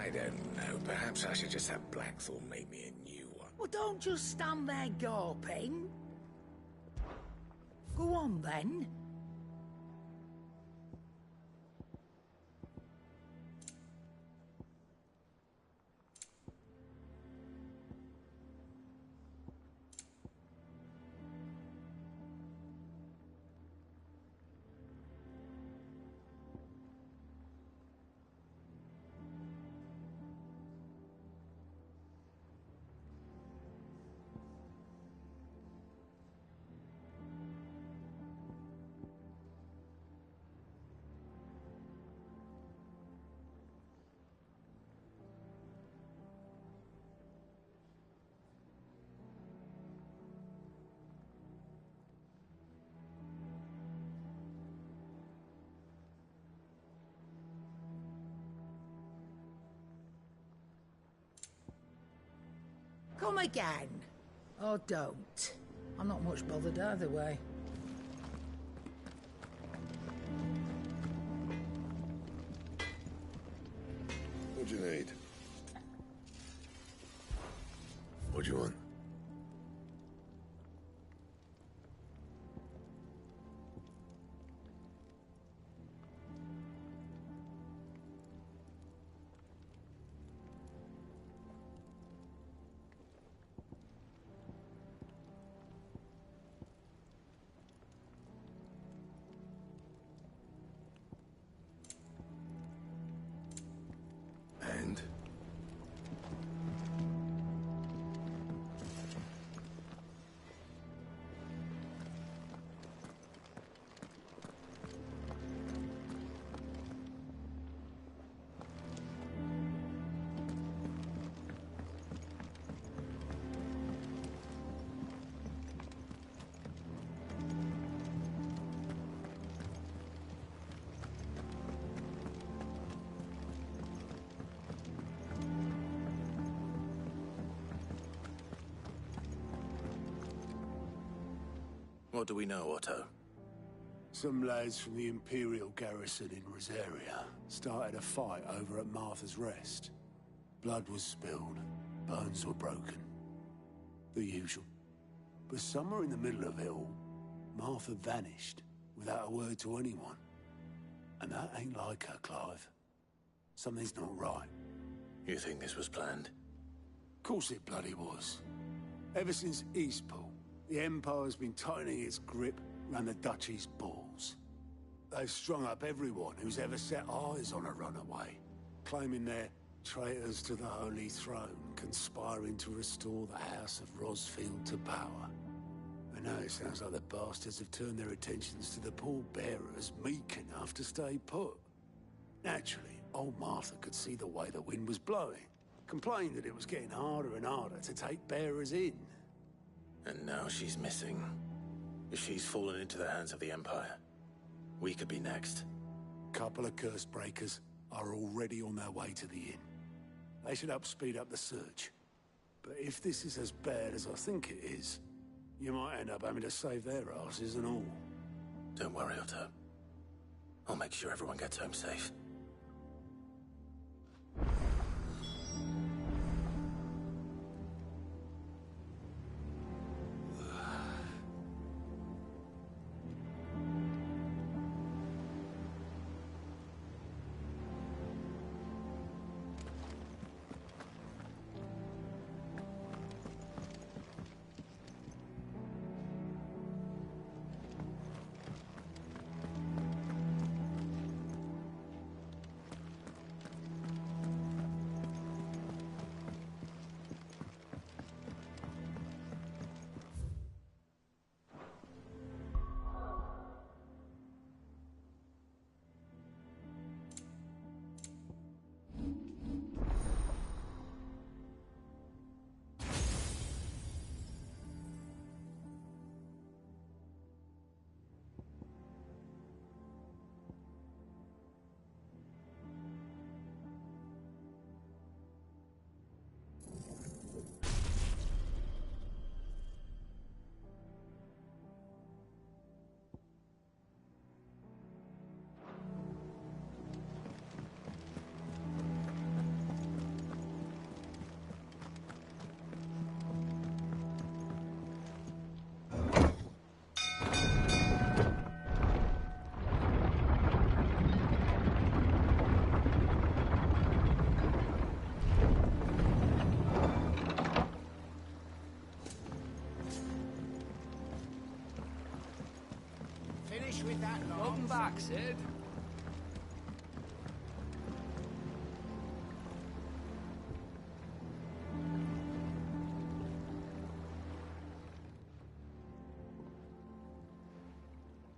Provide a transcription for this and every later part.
I don't know. Perhaps I should just have Blackthorn make me a new one. Well, don't just stand there gawping. Go on, then. Come again. Or don't. I'm not much bothered either way. What do you need? What do you want? And? What do we know, Otto? Some lads from the Imperial garrison in Rosaria started a fight over at Martha's Rest. Blood was spilled, bones were broken. The usual. But somewhere in the middle of it all, Martha vanished without a word to anyone. And that ain't like her, Clive. Something's not right. You think this was planned? Course it bloody was. Ever since Eastpool, the Empire's been tightening its grip around the Duchy's balls. They've strung up everyone who's ever set eyes on a runaway, claiming they're traitors to the Holy Throne, conspiring to restore the House of Rosfield to power. And now it sounds like the bastards have turned their attentions to the pallbearers meek enough to stay put. Naturally, old Martha could see the way the wind was blowing, complained that it was getting harder and harder to take bearers in. And now she's missing. If she's fallen into the hands of the Empire, we could be next. Couple of curse breakers are already on their way to the inn. They should speed up the search. But if this is as bad as I think it is, you might end up having to save their asses and all. Don't worry, Otto. I'll make sure everyone gets home safe. back, Sid.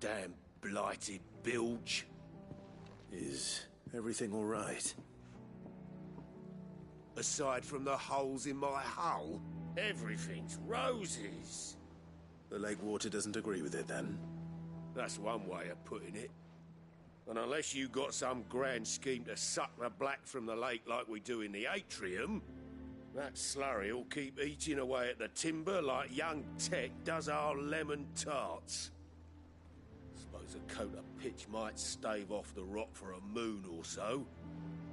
Damn blighted bilge. Is everything all right? Aside from the holes in my hull, everything's roses. The lake water doesn't agree with it, then? That's one way of putting it. And unless you got some grand scheme to suck the black from the lake like we do in the atrium, that slurry'll keep eating away at the timber like young Tech does our lemon tarts. Suppose a coat of pitch might stave off the rot for a moon or so,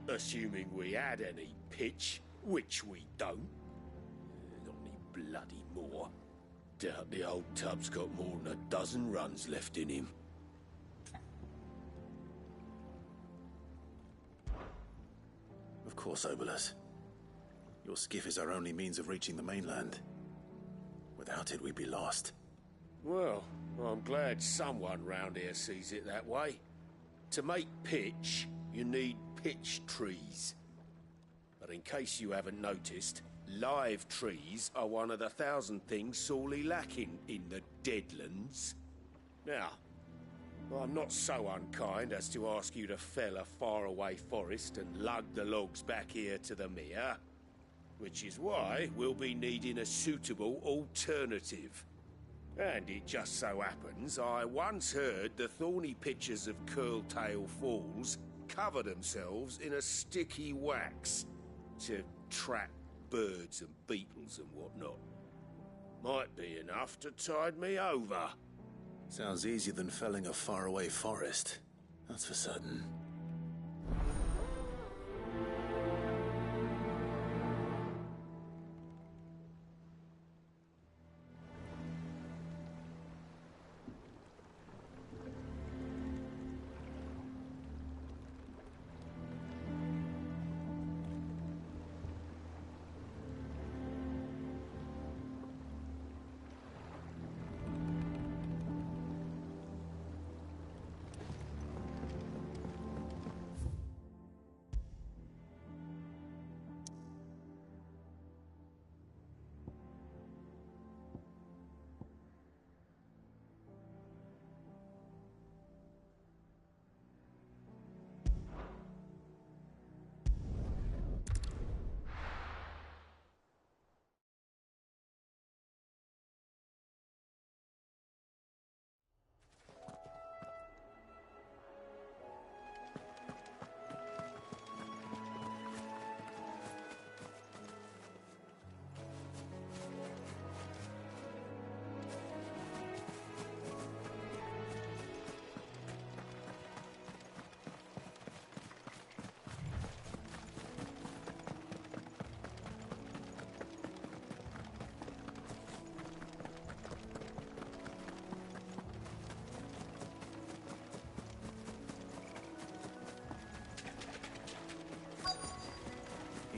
assuming we had any pitch, which we don't. Not any bloody more. Doubt the old tub's got more than a dozen runs left in him. Of course, Obolus. Your skiff is our only means of reaching the mainland. Without it, we'd be lost. Well, I'm glad someone round here sees it that way. To make pitch, you need pitch trees. But in case you haven't noticed, live trees are one of the 1,000 things sorely lacking in the Deadlands. Now, I'm not so unkind as to ask you to fell a faraway forest and lug the logs back here to the mere, which is why we'll be needing a suitable alternative. And it just so happens I once heard the thorny pitchers of Curltail Falls cover themselves in a sticky wax to trap birds and beetles and whatnot. Might be enough to tide me over. Sounds easier than felling a faraway forest. That's for certain.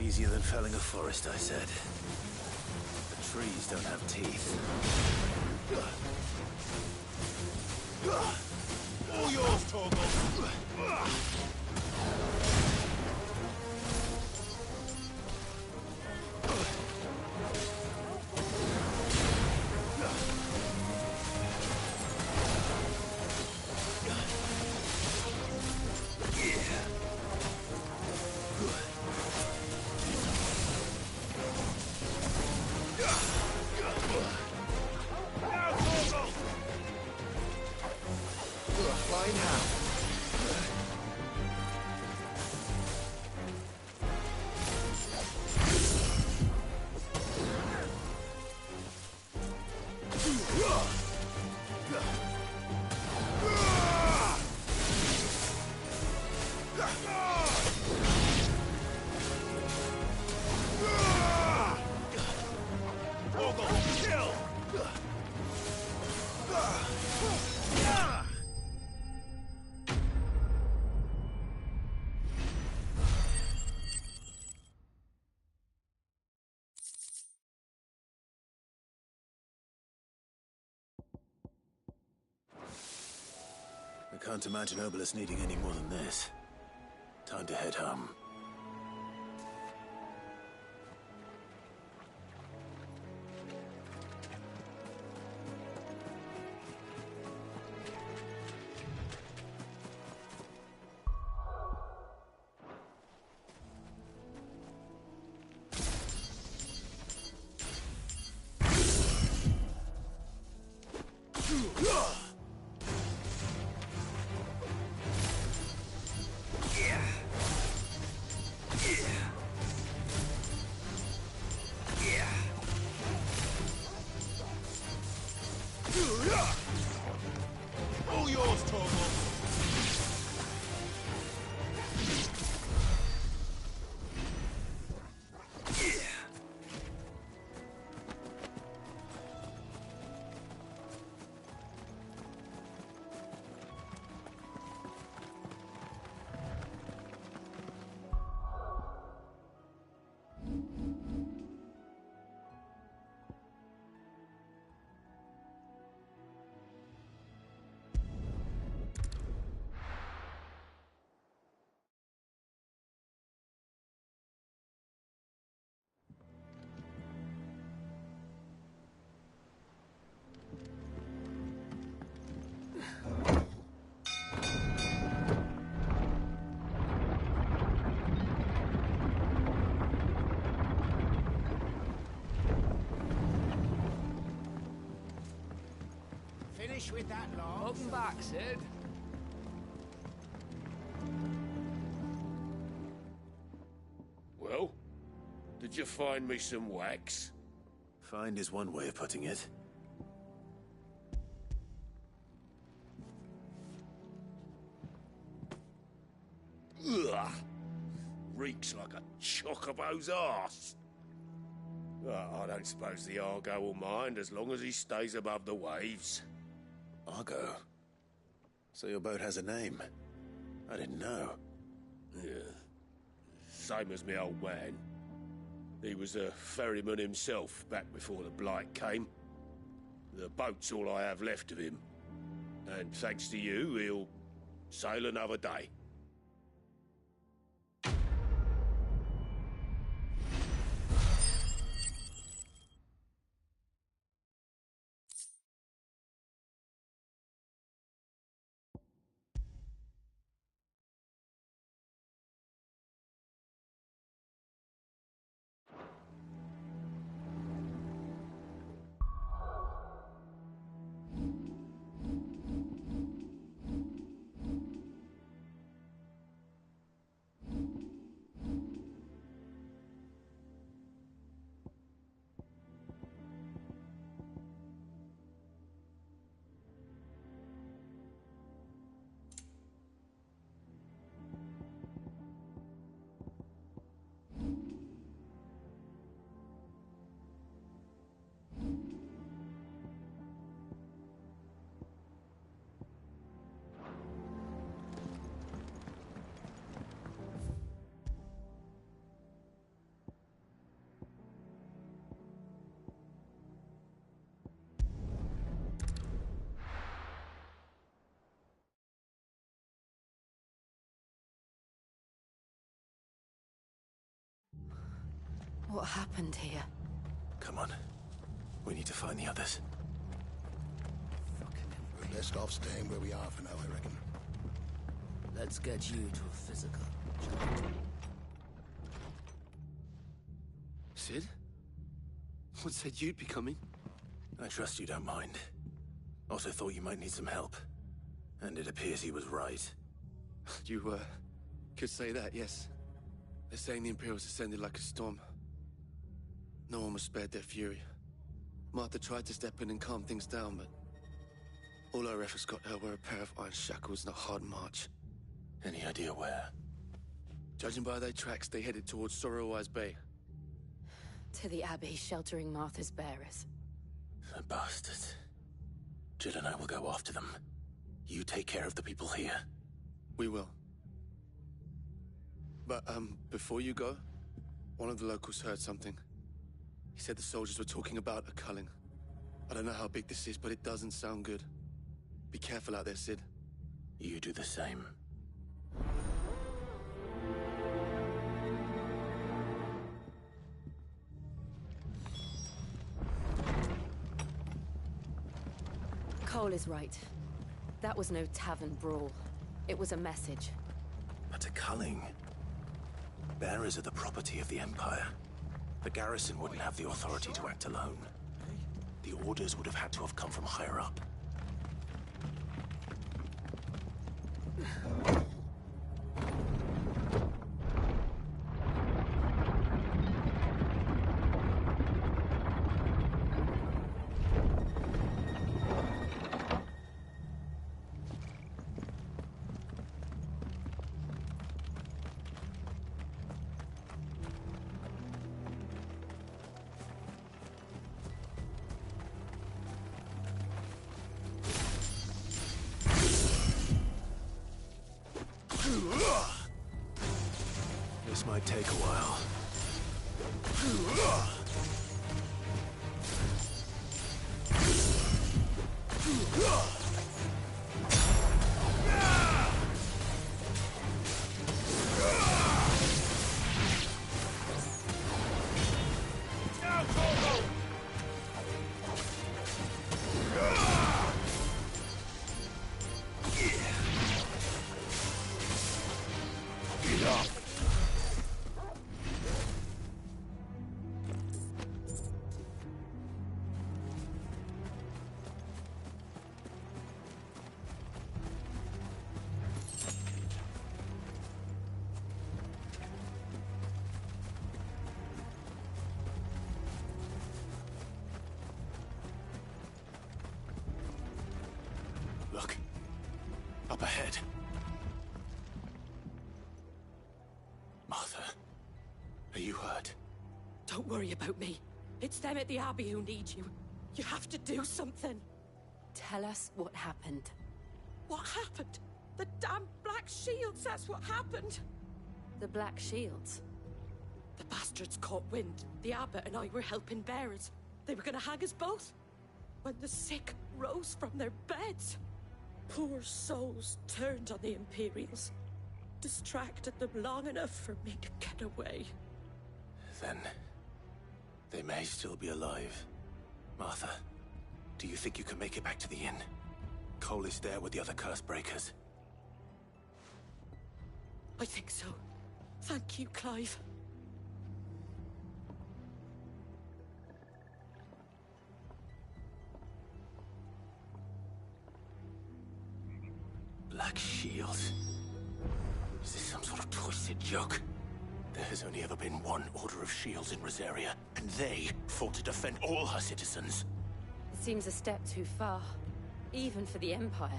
Easier than felling a forest, I said. The trees don't have teeth. All yours, Torgal! Can't imagine Obolus needing any more than this. Time to head home. All yours, Torgal. Finish with that lot. Welcome back, Sid. Well, did you find me some wax? Find is one way of putting it. Ugh. Reeks like a chocobo's arse. I don't suppose the Argo will mind as long as he stays above the waves. Argo? So your boat has a name? I didn't know. Yeah. Same as me old man. He was a ferryman himself back before the Blight came. The boat's all I have left of him. And thanks to you, he'll sail another day. What happened here? Come on. We need to find the others. We're best off staying where we are for now, I reckon. Let's get you to a physical. Sid? What said you'd be coming? I trust you don't mind. Also thought you might need some help. And it appears he was right. You, could say that, yes. They're saying the Imperials ascended like a storm. No one was spared their fury. Martha tried to step in and calm things down, but all our efforts got her were a pair of iron shackles and a hard march. Any idea where? Judging by their tracks, they headed towards Sorrowwise Bay. To the Abbey sheltering Martha's bearers. The bastards. Jill and I will go after them. You take care of the people here. We will. But, before you go, one of the locals heard something. He said the soldiers were talking about a culling. I don't know how big this is, but it doesn't sound good. Be careful out there, Sid. You do the same. Cole is right. That was no tavern brawl. It was a message. But a culling. Bearers are the property of the Empire. The garrison wouldn't have the authority to act alone. The orders would have had to have come from higher up. This might take a while. Look. Up ahead. Martha, are you hurt? Don't worry about me. It's them at the Abbey who need you. You have to do something. Tell us what happened. What happened? The damn Black Shields, that's what happened. The Black Shields? The bastards caught wind. The abbot and I were helping bearers. They were gonna hang us both. When the sick rose from their beds. Poor souls turned on the Imperials. Distracted them long enough for me to get away. Then they may still be alive. Martha, do you think you can make it back to the inn? Cole is there with the other curse breakers. I think so. Thank you, Clive. Black Shields? Is this some sort of twisted joke? There has only ever been one Order of Shields in Rosaria, and they fought to defend all her citizens. It seems a step too far, even for the Empire.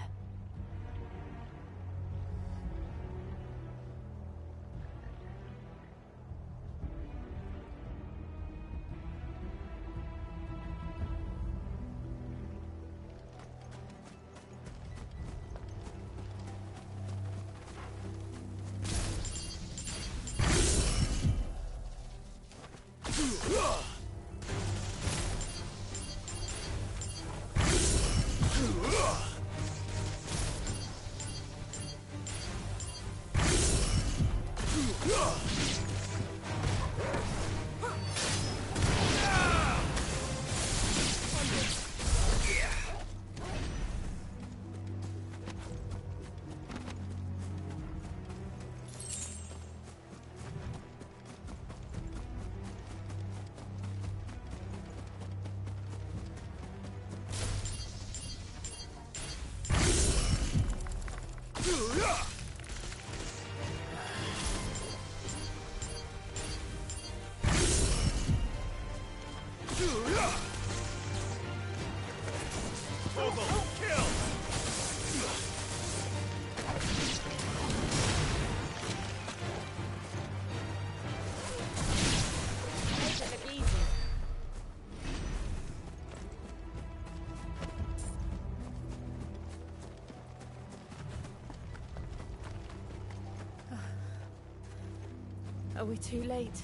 Are we too late?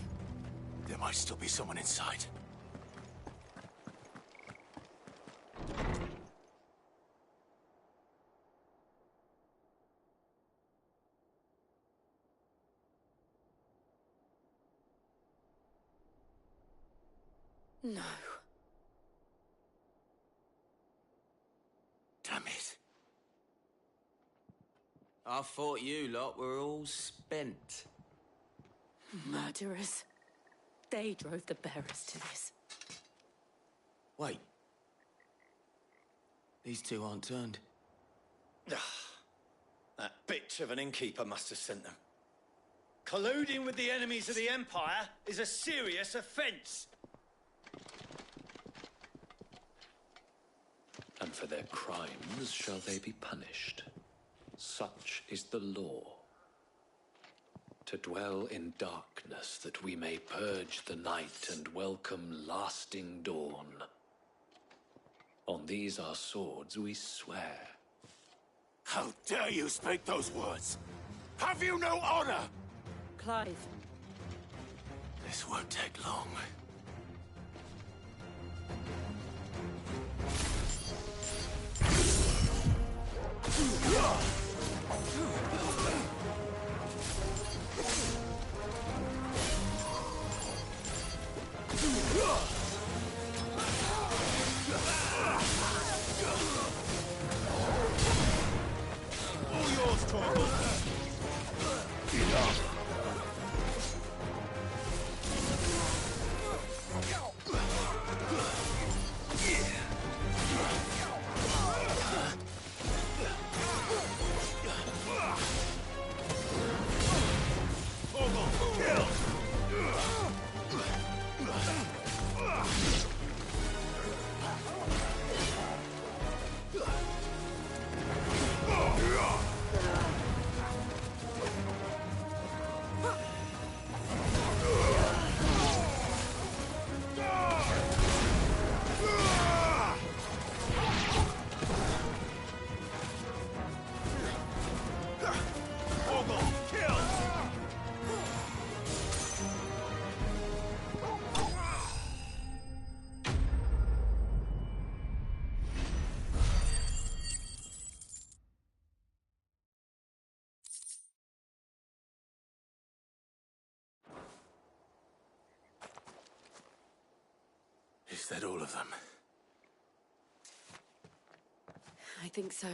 There might still be someone inside. No. Damn it. I thought you lot were all spent. Murderers. They drove the bearers to this. Wait. These two aren't turned. That bitch of an innkeeper must have sent them. Colluding with the enemies of the Empire is a serious offence. And for their crimes shall they be punished. Such is the law. To dwell in darkness that we may purge the night and welcome lasting dawn. On these our swords we swear. How dare you speak those words? Have you no honor? Clive. This won't take long. All yours, Torgal. Enough. Is that all of them? I think so.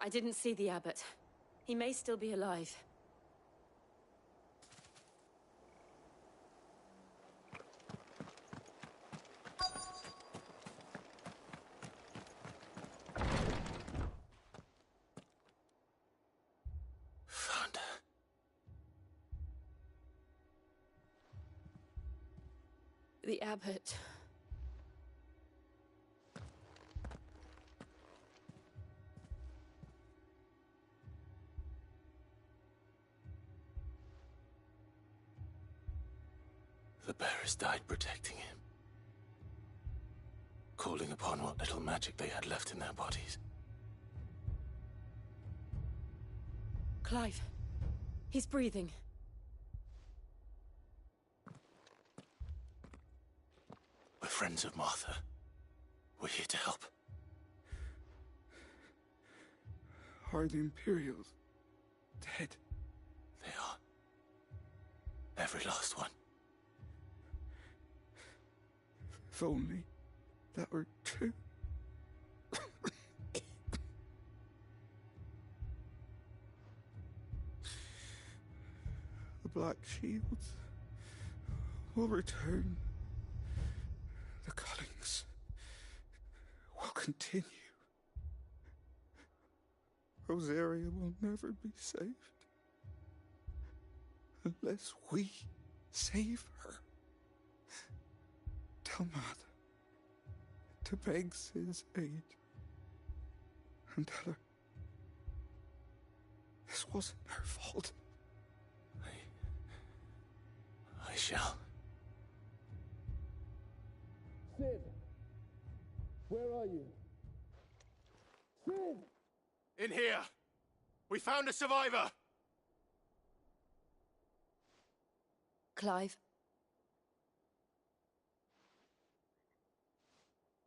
I didn't see the abbot. He may still be alive. Found her. The abbot. The bearers died protecting him. Calling upon what little magic they had left in their bodies. Clive. He's breathing. We're friends of Martha. We're here to help. Are the Imperials dead? They are. Every last one. If only that were true. The Black Shields will return. The cullings will continue. Rosaria will never be saved unless we save her. Tell Mother to beg Sid's aid. And tell her this wasn't her fault. I shall. Sid! Where are you? Sid! In here! We found a survivor! Clive?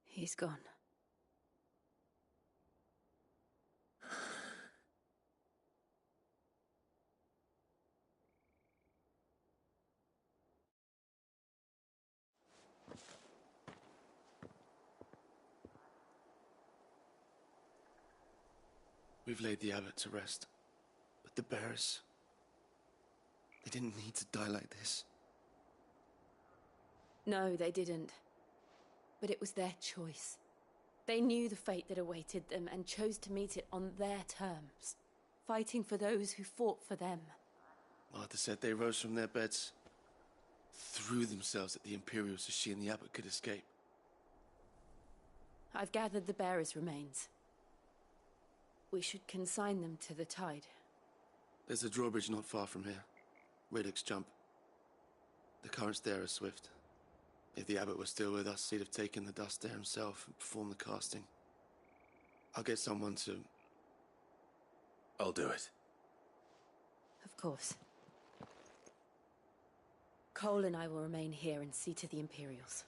He's gone. We've laid the abbot to rest. But the bearers... they didn't need to die like this. No, they didn't. But it was their choice. They knew the fate that awaited them and chose to meet it on their terms, fighting for those who fought for them. Martha said they rose from their beds, threw themselves at the Imperials so she and the abbot could escape. I've gathered the bearers' remains. We should consign them to the tide. There's a drawbridge not far from here. Radix jump. The currents there are swift. If the abbot was still with us, he'd have taken the dust there himself and performed the casting. I'll get someone to... I'll do it. Of course. Cole and I will remain here and see to the Imperials.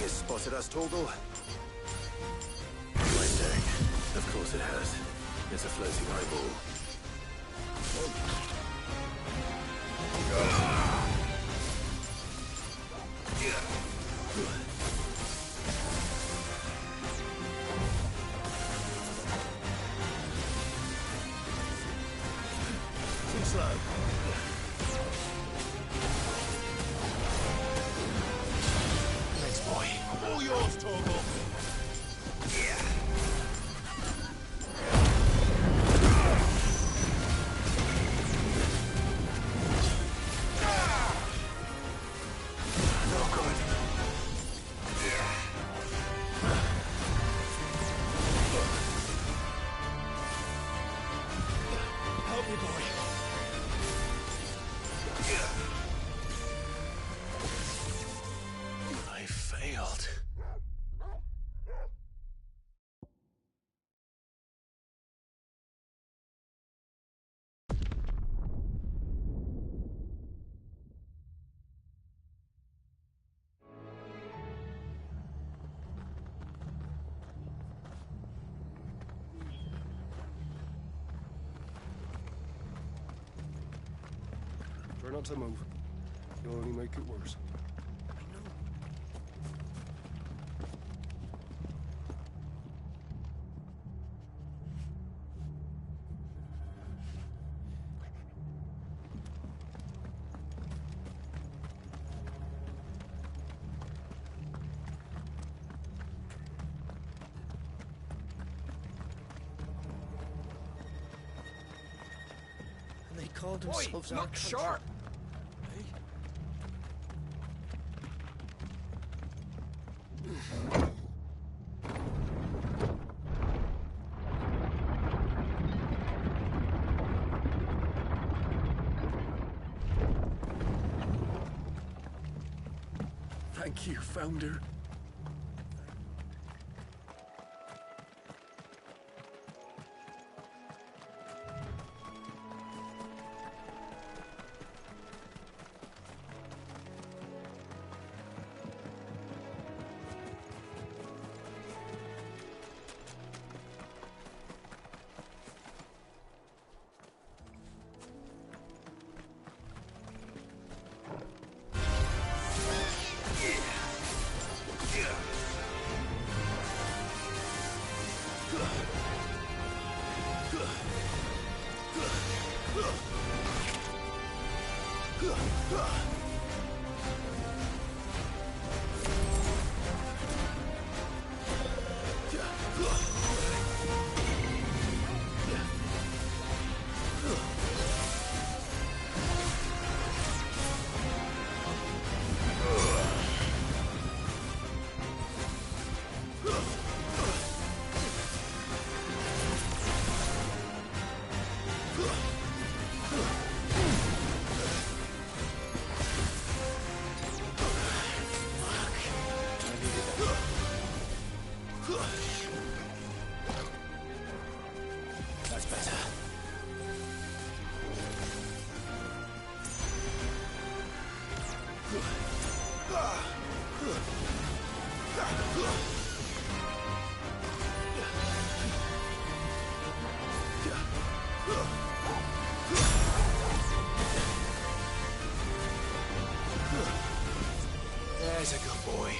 Spotted us, Torgal? Mind deck. Of course it has. It's a floating eyeball. Too slow. All yours, Torgal. Yeah. No good. Help me, boy. I failed. Try not to move. You'll only make it worse. They called themselves our Look country. sharp! Thank you, Founder. That's better. There's a good boy.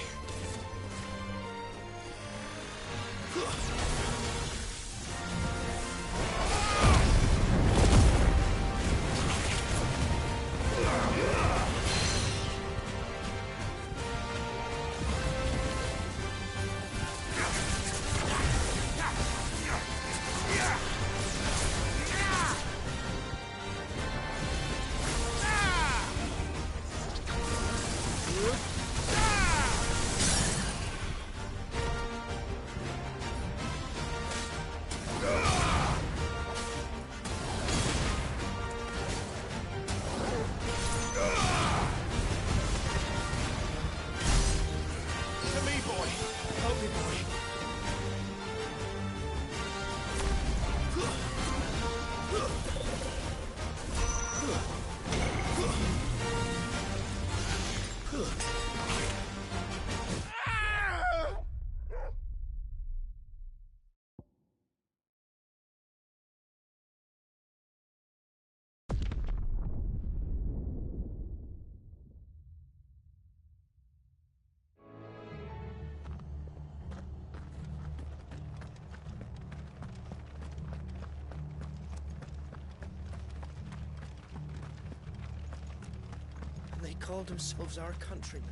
They called themselves our countrymen.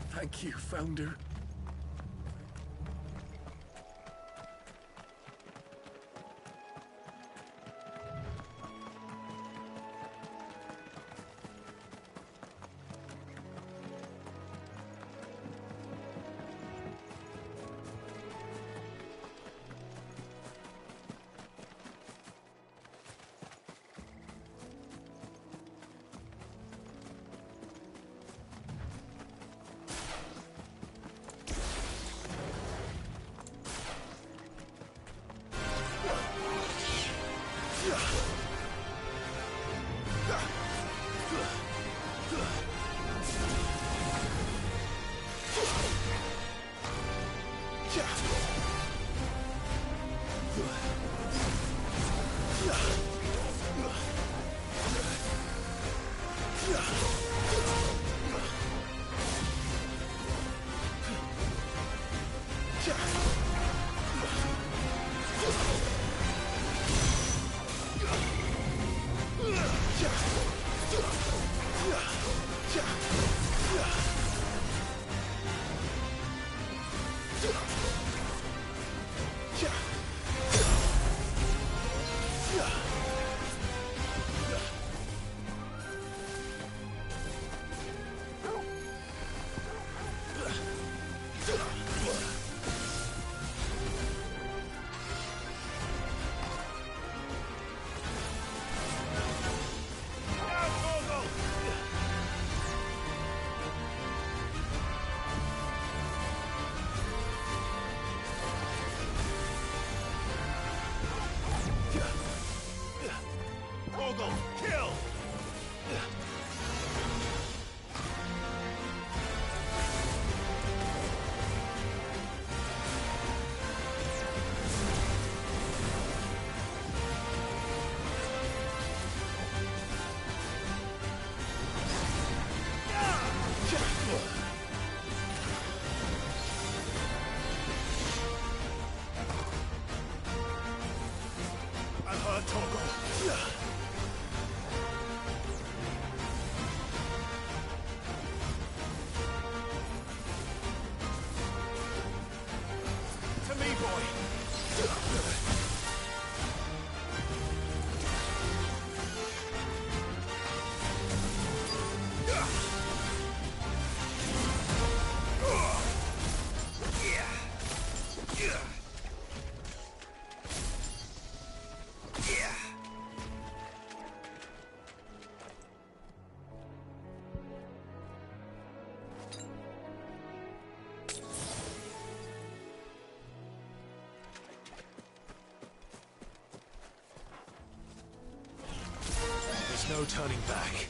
Thank you, Founder. There's no turning back.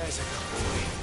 There's a boy.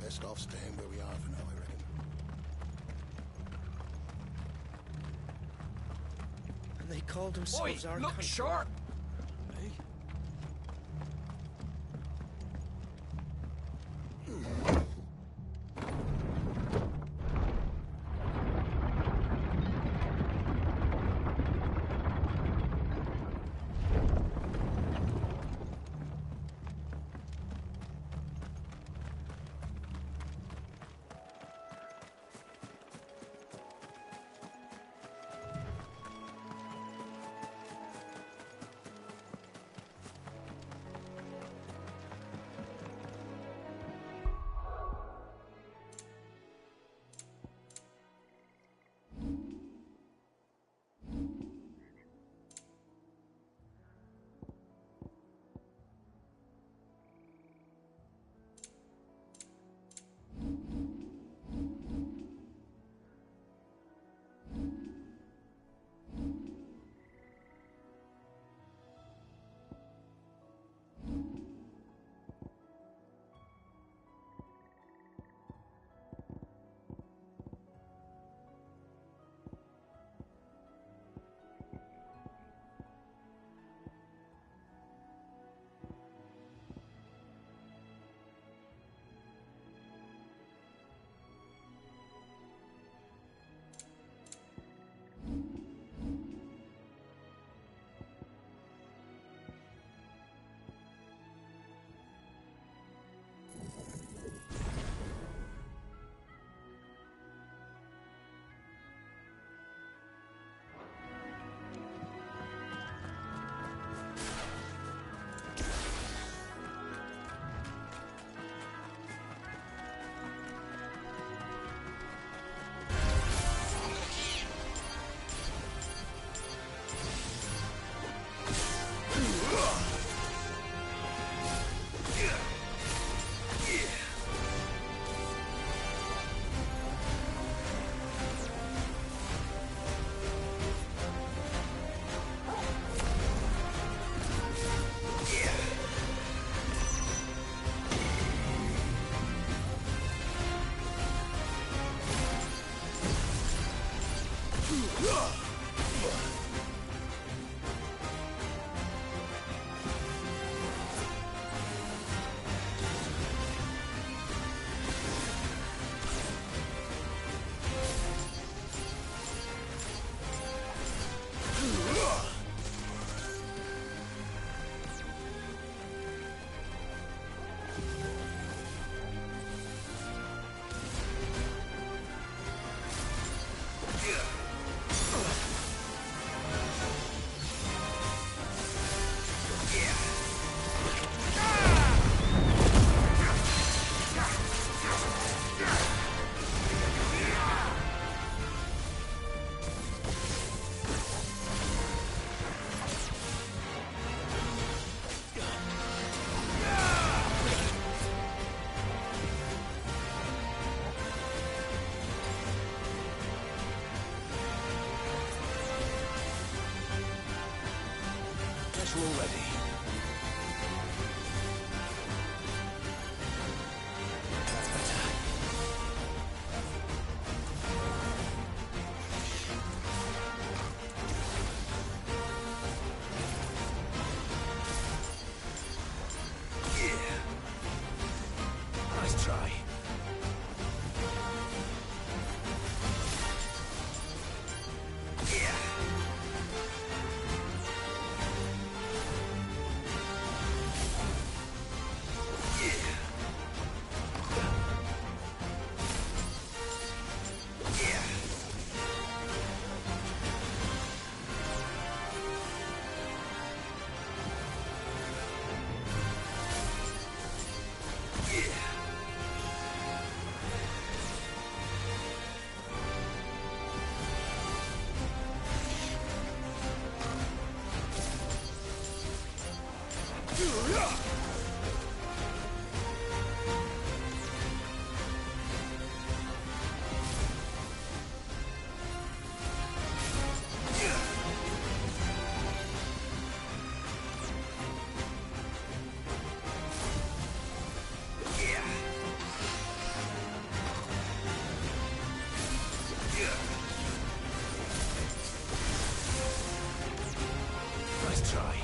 Best off staying where we are for now, I reckon. And they called themselves our look country. sharp! Already. That's better. Yeah. Nice try. Yeah. Nice try.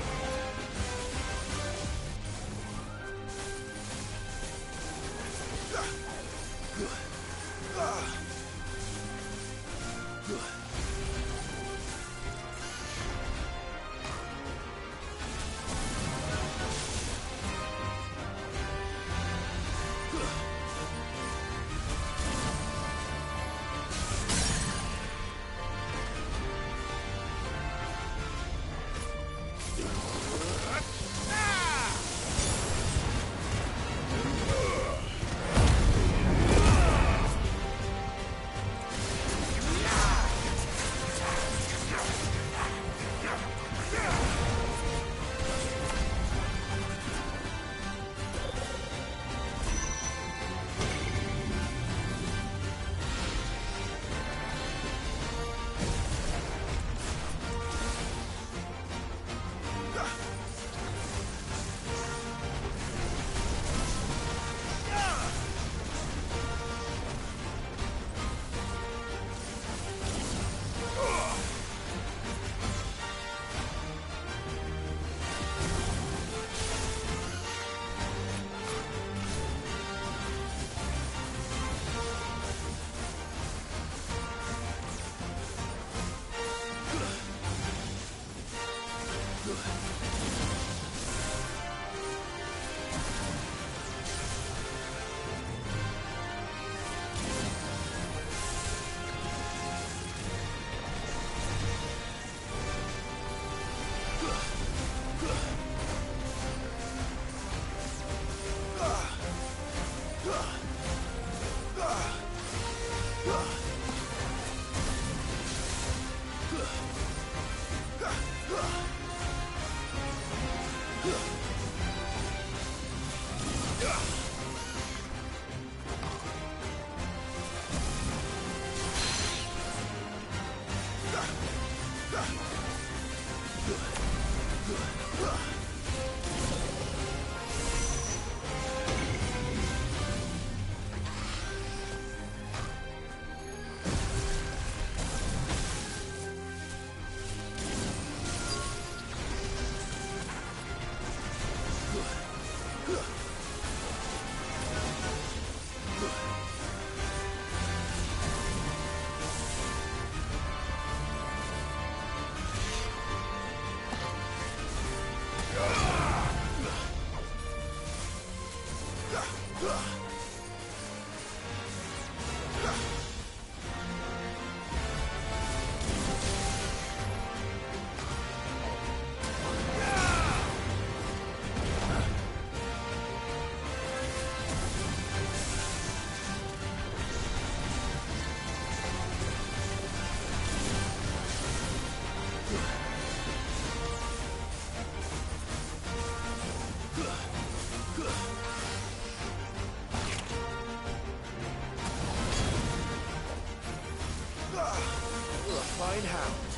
fine hound.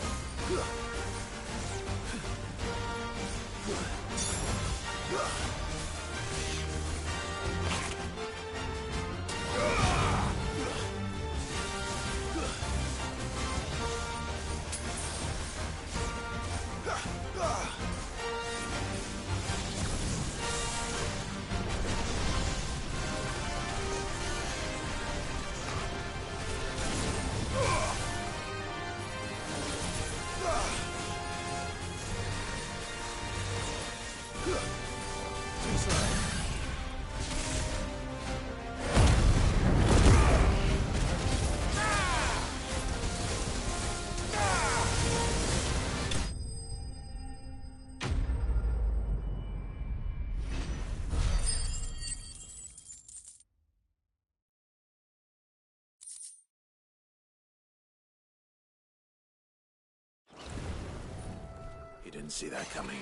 You didn't see that coming.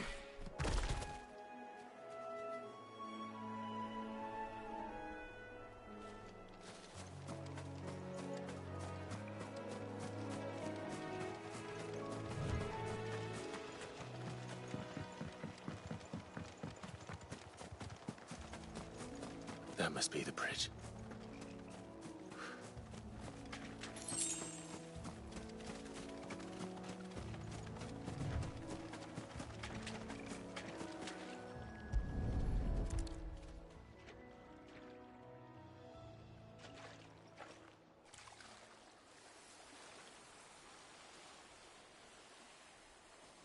That must be the bridge.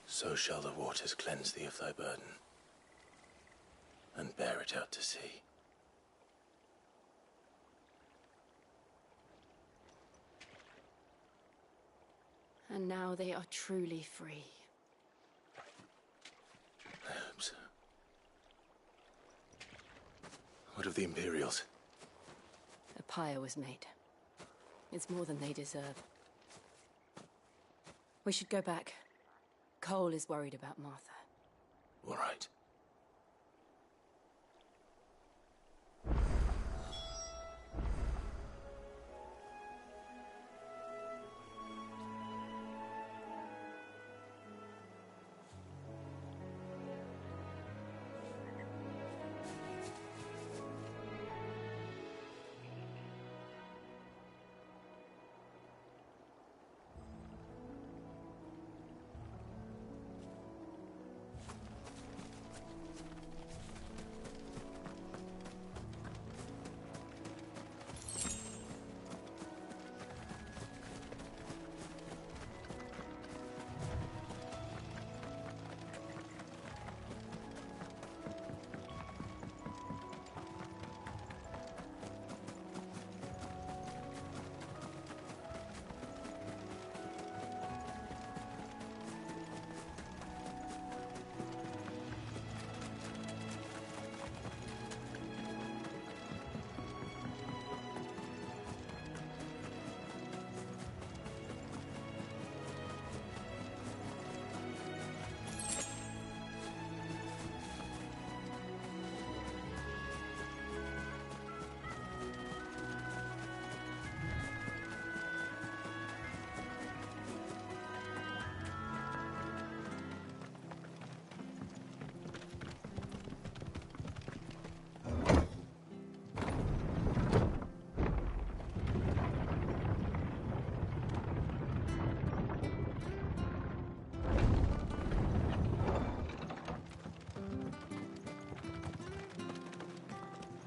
So shall the waters cleanse thee of thy burden, and bear it out to sea. And now they are truly free. I hope so. What of the Imperials? A pyre was made. It's more than they deserve. We should go back. Cole is worried about Martha. All right.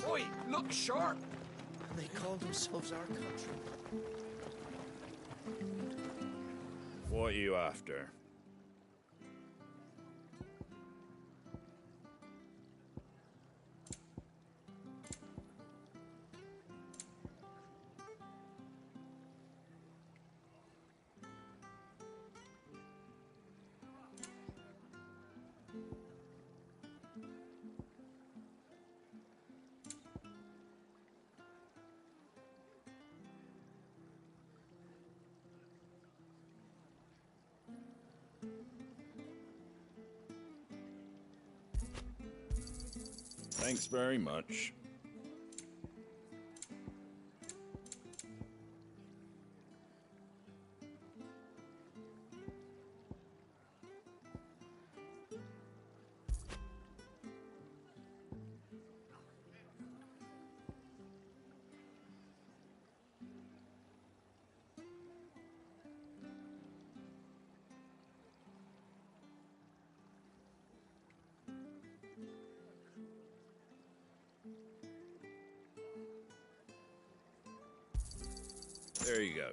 Oi, look sharp! They call themselves our country. What are you after? Thanks very much. There you go.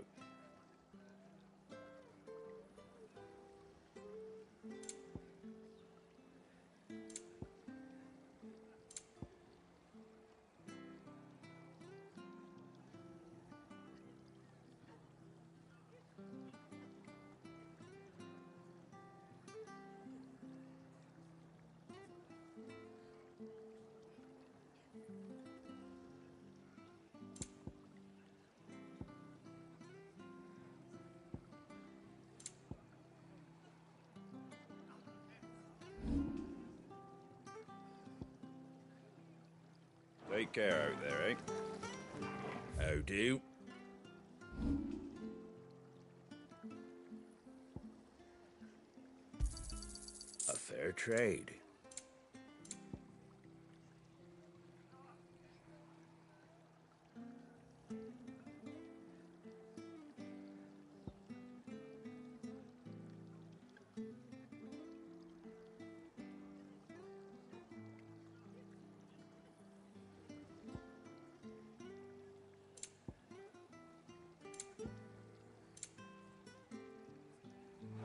Take care out there, eh? How do? A fair trade.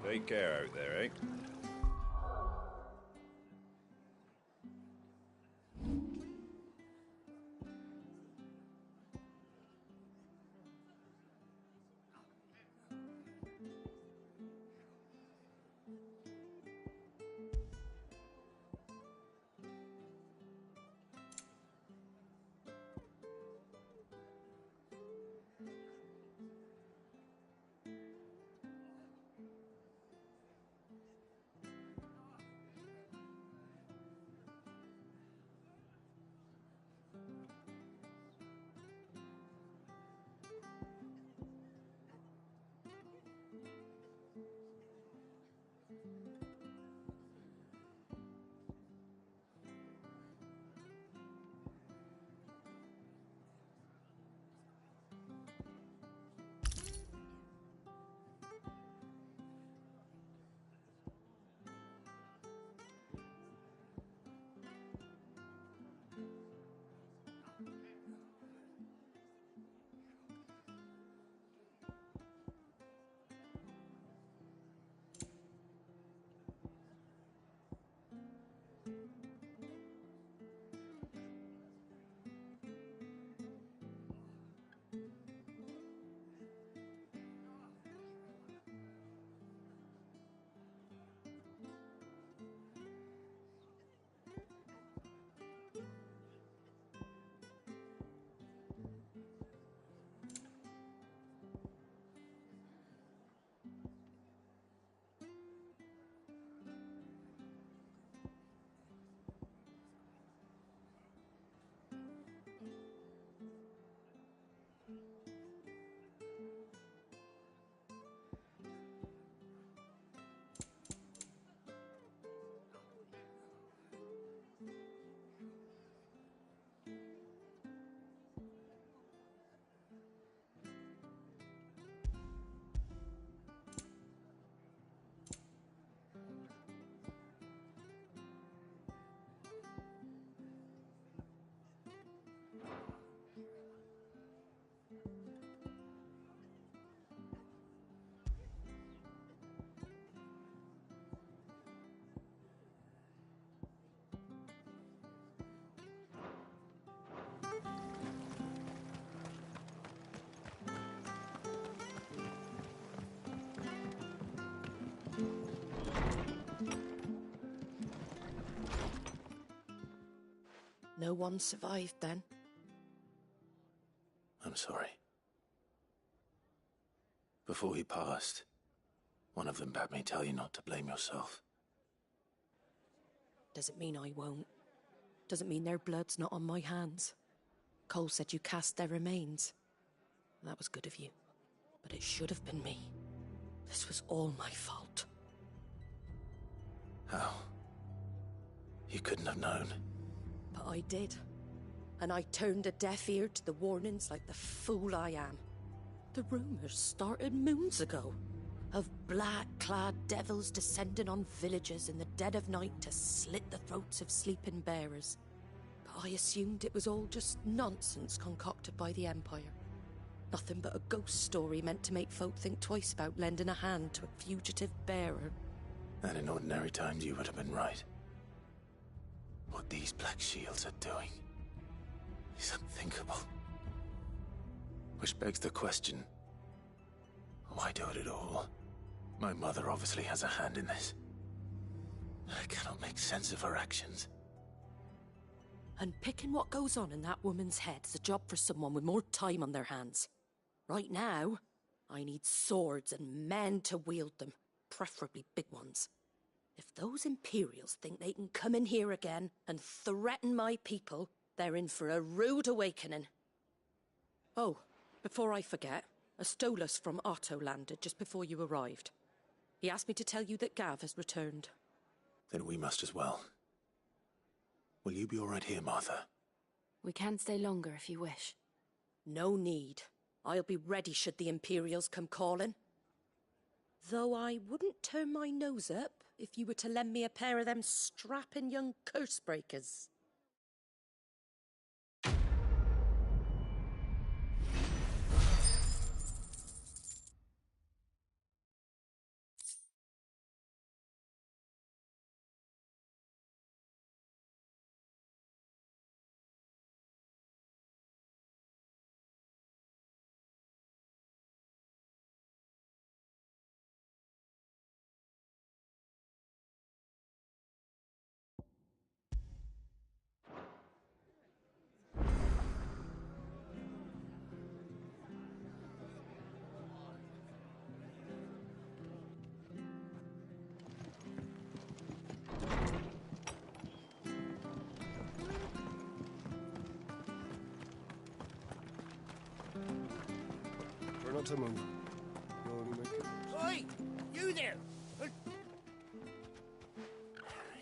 Take care out there, eh? No one survived then? I'm sorry. Before he passed, one of them bade me tell you not to blame yourself. Doesn't mean I won't. Doesn't mean their blood's not on my hands. Cole said you cast their remains. That was good of you. But it should have been me. This was all my fault. How? You couldn't have known. But I did. And I turned a deaf ear to the warnings like the fool I am. The rumours started moons ago. Of black-clad devils descending on villages in the dead of night to slit the throats of sleeping bearers. But I assumed it was all just nonsense concocted by the Empire. Nothing but a ghost story meant to make folk think twice about lending a hand to a fugitive bearer. And in ordinary times you would have been right. What these Black Shields are doing is unthinkable. Which begs the question, why do it at all? My mother obviously has a hand in this. I cannot make sense of her actions. Unpicking what goes on in that woman's head is a job for someone with more time on their hands. Right now, I need swords and men to wield them, preferably big ones. If those Imperials think they can come in here again and threaten my people, they're in for a rude awakening. Oh, before I forget, a Stolas from Otto landed just before you arrived. He asked me to tell you that Gav has returned. Then we must as well. Will you be all right here, Martha? We can stay longer if you wish. No need. I'll be ready should the Imperials come calling. Though I wouldn't turn my nose up if you were to lend me a pair of them strapping young curse breakers. Try not to move. Oi! You there!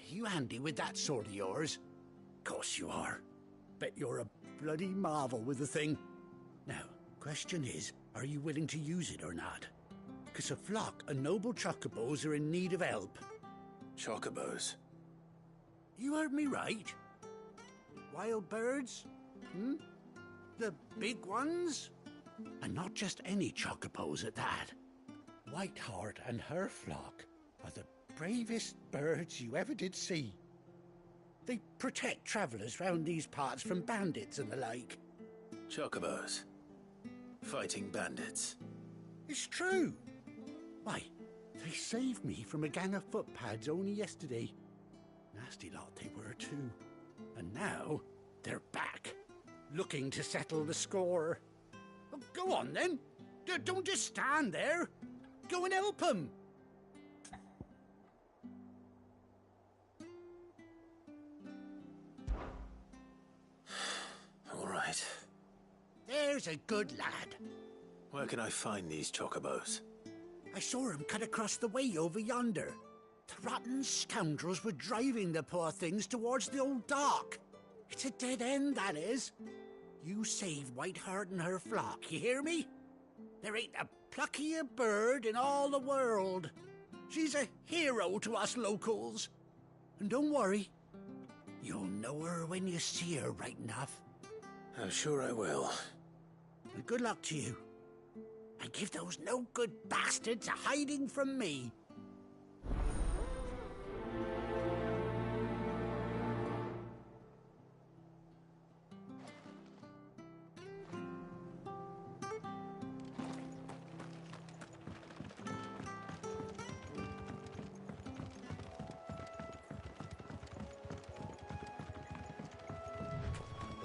You handy with that sword of yours? Course you are. Bet you're a bloody marvel with the thing. Now, question is, are you willing to use it or not? 'Cause a flock of noble chocobos are in need of help. Chocobos? You heard me right. Wild birds? Hmm? The big ones? And not just any chocobos at that. Whiteheart and her flock are the bravest birds you ever did see. They protect travellers round these parts from bandits and the like. Chocobos? Fighting bandits? It's true. Why, they saved me from a gang of footpads only yesterday. Nasty lot they were too. And now they're back, looking to settle the score. Well, go on then. Don't just stand there. Go and help them. All right. There's a good lad. Where can I find these chocobos? I saw him cut across the way over yonder. The rotten scoundrels were driving the poor things towards the old dock. It's a dead end, that is. You save Whiteheart and her flock, you hear me? There ain't a pluckier bird in all the world. She's a hero to us locals. And don't worry, you'll know her when you see her right enough. I'm sure I will. And good luck to you. And give those no-good bastards a hiding from me.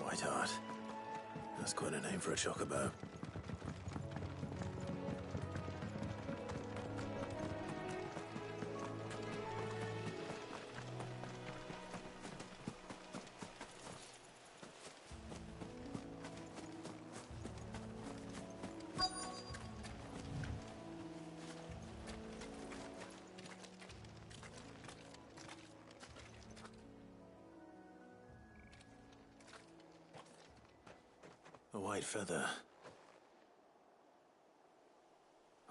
Whiteheart. That's quite a name for a chocobo. A white feather.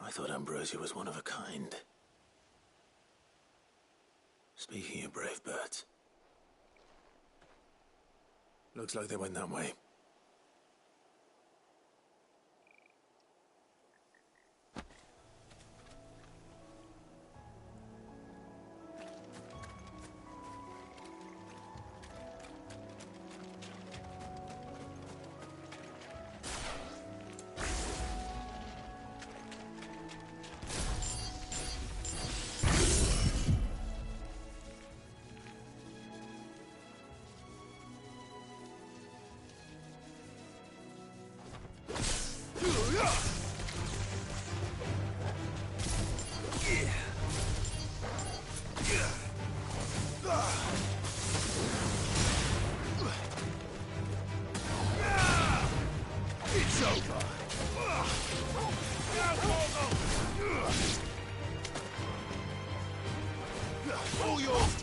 I thought Ambrosia was one of a kind. Speaking of brave birds. Looks like they went that way.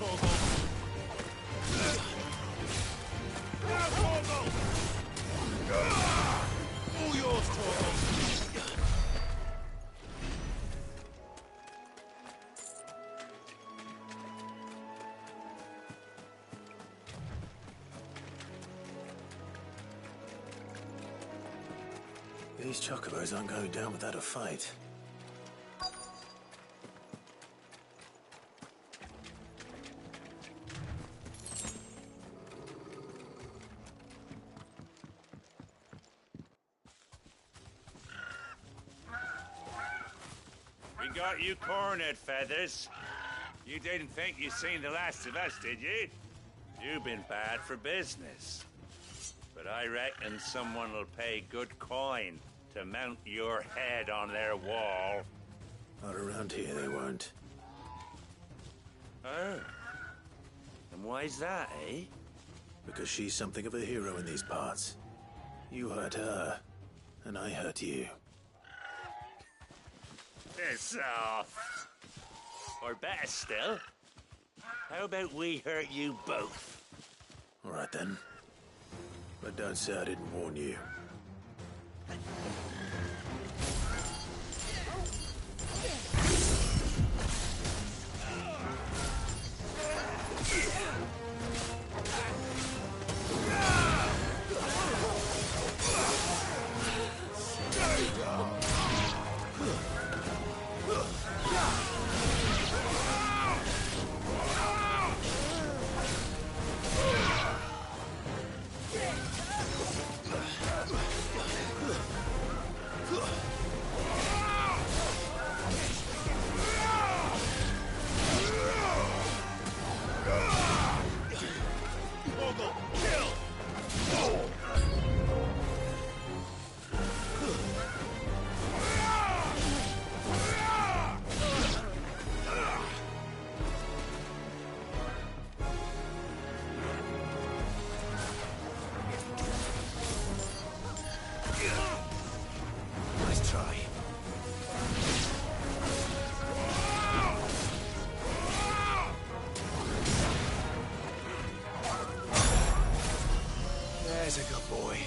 Torgal! Now, Torgal! All yours, Torgal! These chocobos aren't going down without a fight. We got you cornered, Feathers. You didn't think you'd seen the last of us, did you? You've been bad for business. But I reckon someone will pay good coin to mount your head on their wall. Not around here, they won't. Oh. And why's that, eh? Because she's something of a hero in these parts. You hurt her, and I hurt you. Piss off. Or better still, how about we hurt you both? All right, then. But don't say I didn't warn you. There's a good boy.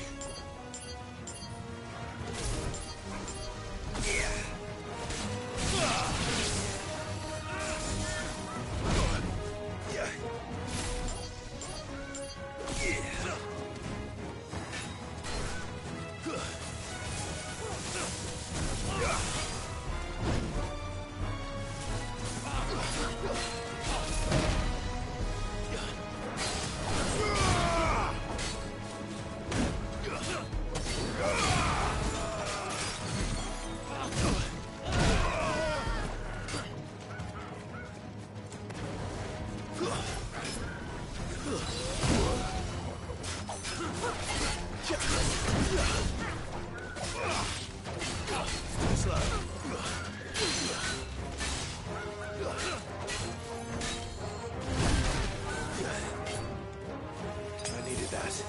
I needed that.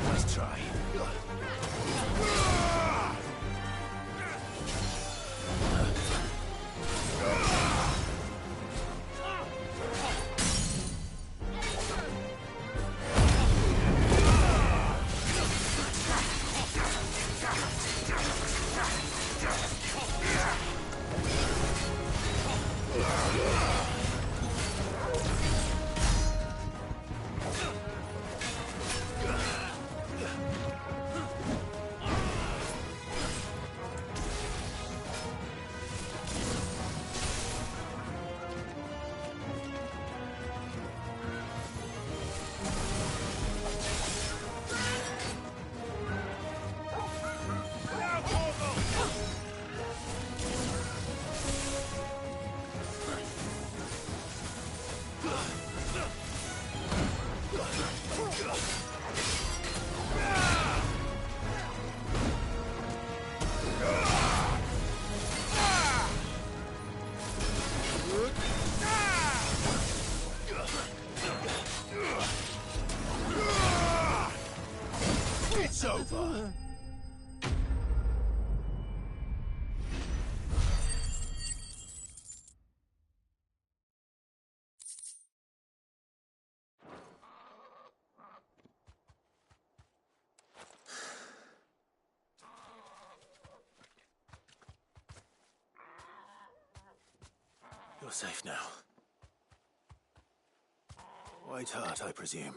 Nice try. You're safe now. White Hart, I presume.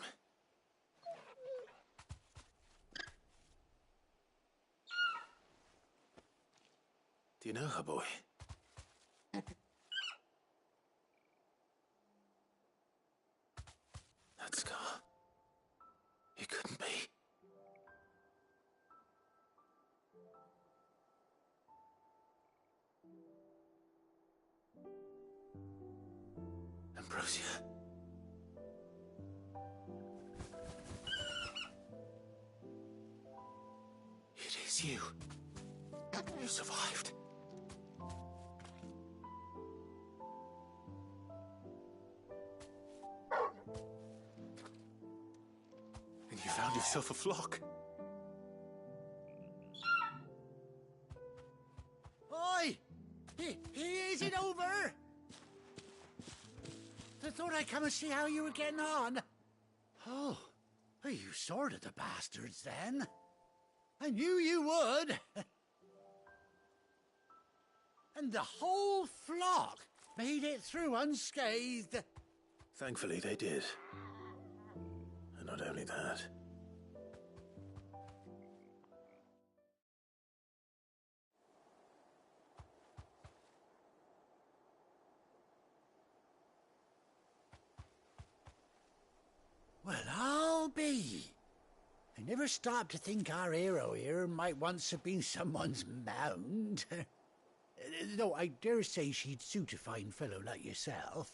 Do you know her, boy? That scar. It couldn't be. Ambrosia. It is you. You survived. And you found yourself a flock. Oi! Is it over? I thought I'd come and see how you were getting on. Oh, you sorted the bastards then. I knew you would. And the whole flock made it through unscathed. Thankfully, they did. And not only that. Well, I'll be. I never stopped to think our hero here might once have been someone's mound. Though I dare say she'd suit a fine fellow like yourself.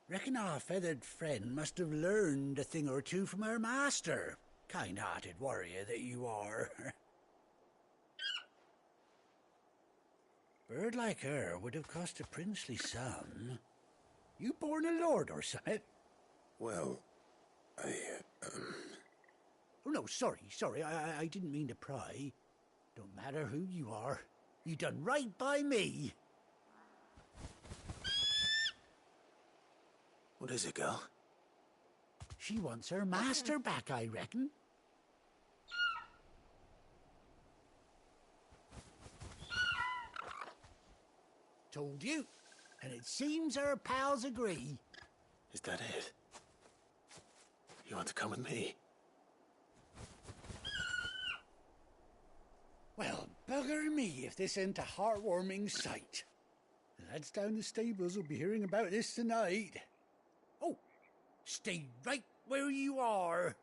Reckon our feathered friend must have learned a thing or two from her master. Kind-hearted warrior that you are. Bird like her would have cost a princely sum. You born a lord or something? Well, Oh, no, sorry, I didn't mean to pry. Don't matter who you are. You done right by me. What is it, girl? She wants her master back, I reckon. Told you. And it seems her pals agree. Is that it? You want to come with me? Well, bugger me if this ain't a heartwarming sight. The lads down the stables will be hearing about this tonight. Oh, stay right where you are.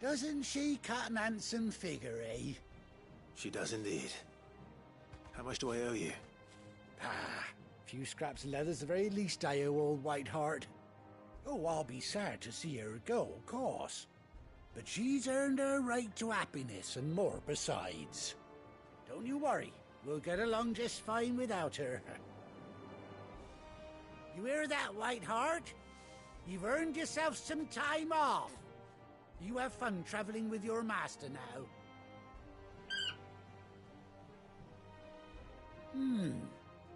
Doesn't she cut an handsome figure, eh? She does indeed. How much do I owe you? Ah, a few scraps of leather's the very least I owe old White Hart. Oh, I'll be sad to see her go, of course. But she's earned her right to happiness and more besides. Don't you worry, we'll get along just fine without her. You hear that, White Hart? You've earned yourself some time off. You have fun traveling with your master now.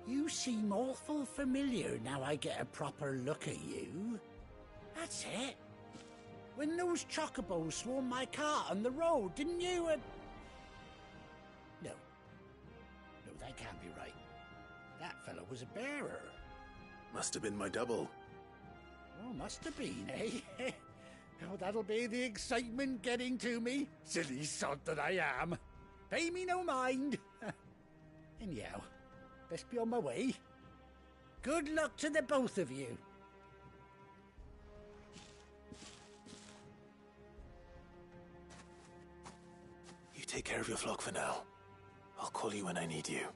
You seem awful familiar now I get a proper look at you. That's it. When those chocobos swarmed my cart on the road, didn't you? No, that can't be right. That fellow was a bearer. Must have been my double. Oh, must have been, eh? Oh, that'll be the excitement getting to me. Silly sod that I am. Pay me no mind. Anyhow, best be on my way. Good luck to the both of you. You take care of your flock for now. I'll call you when I need you.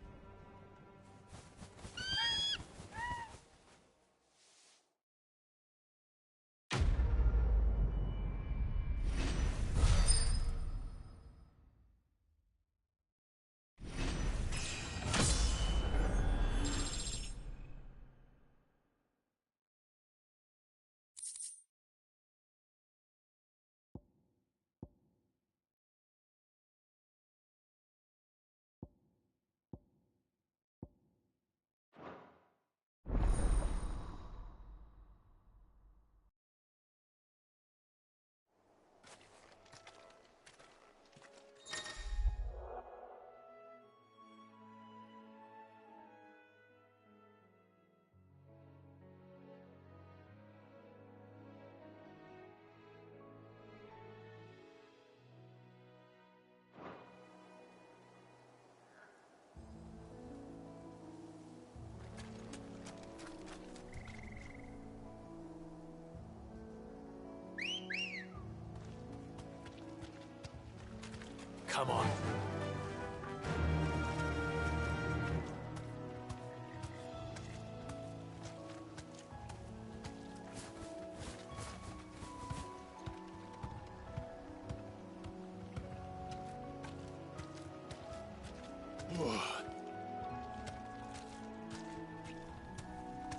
Come on.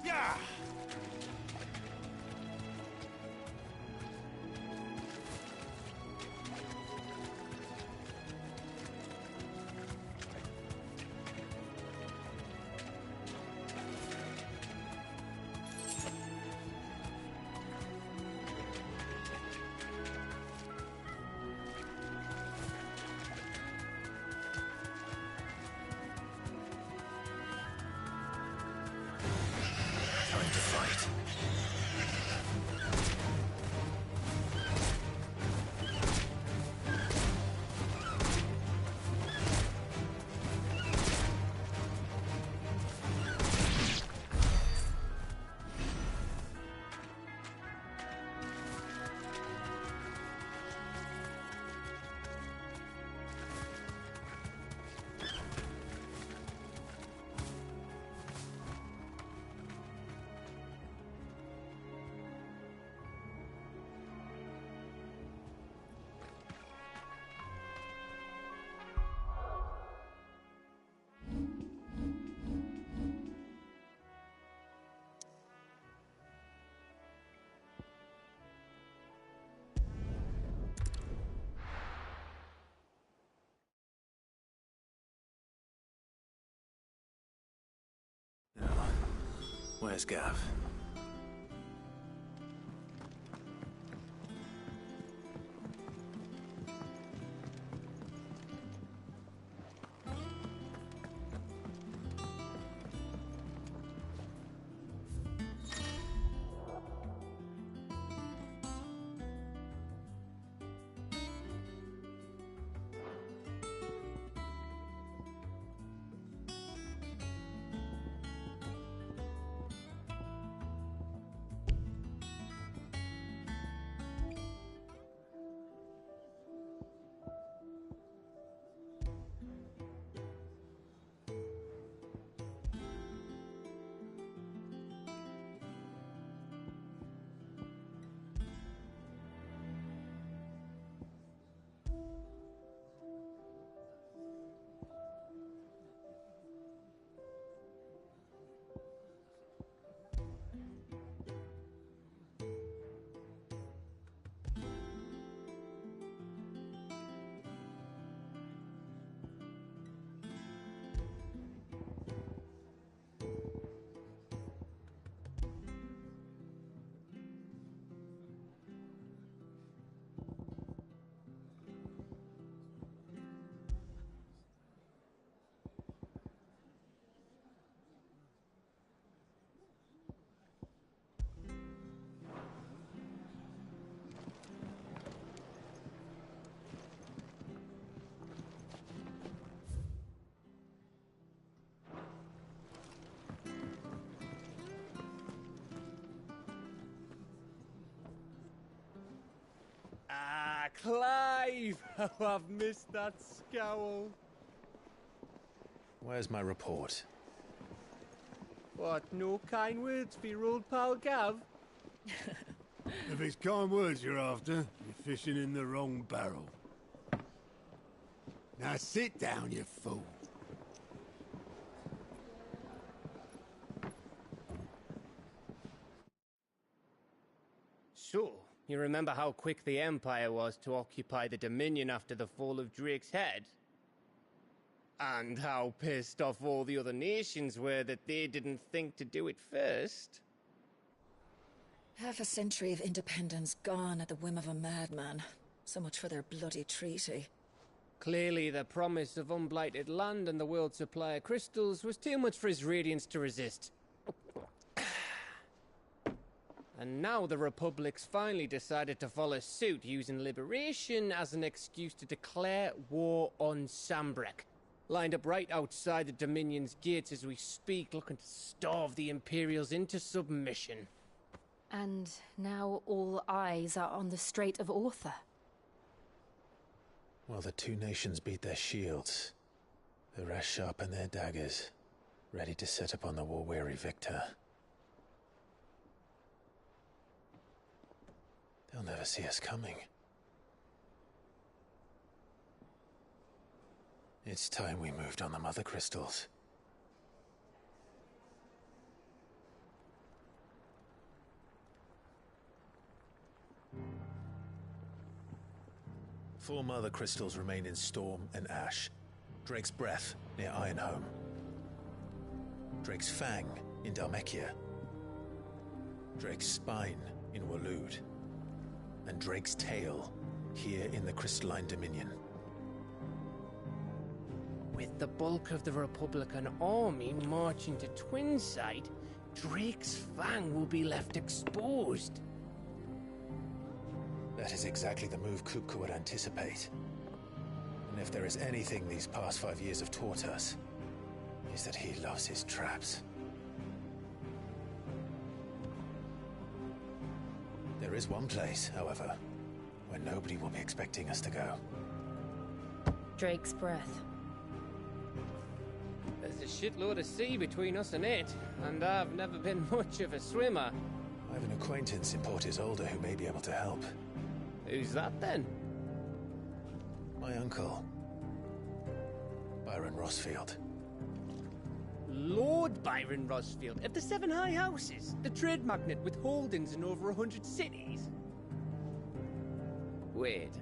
Yeah! Time to fight. Now, where's Gav? Ah, Clive! How I've missed that scowl. Where's my report? What, no kind words for your old pal Gav? If it's kind words you're after, you're fishing in the wrong barrel. Now sit down, you fool. So, you remember how quick the Empire was to occupy the Dominion after the fall of Drake's head? And how pissed off all the other nations were that they didn't think to do it first? Half a century of independence gone at the whim of a madman. So much for their bloody treaty. Clearly, the promise of unblighted land and the world's supply of crystals was too much for his radiance to resist. And now the Republic's finally decided to follow suit, using liberation as an excuse to declare war on Sambrek. Lined up right outside the Dominion's gates as we speak, looking to starve the Imperials into submission. And now all eyes are on the Strait of Author. While the two nations beat their shields, the rest sharpen their daggers, ready to set upon the war-weary victor. They'll never see us coming. It's time we moved on the Mother Crystals. Four Mother Crystals remain in Storm and Ash. Drake's Breath near Ironhome. Drake's Fang in Dhalmekia. Drake's Spine in Waloed. And Drake's Tail here in the Crystalline Dominion. With the bulk of the Republican army marching to Twinside, Drake's Fang will be left exposed. That is exactly the move Kupka would anticipate. And if there is anything these past 5 years have taught us, is that he loves his traps. There is one place, however, where nobody will be expecting us to go. Drake's Breath. There's a shitload of sea between us and it, and I've never been much of a swimmer. I have an acquaintance in Port Isolde who may be able to help. Who's that then? My uncle, Byron Rossfield. Lord Byron Rossfield of the Seven High Houses, the trade magnate with holdings in over 100 cities. Wait,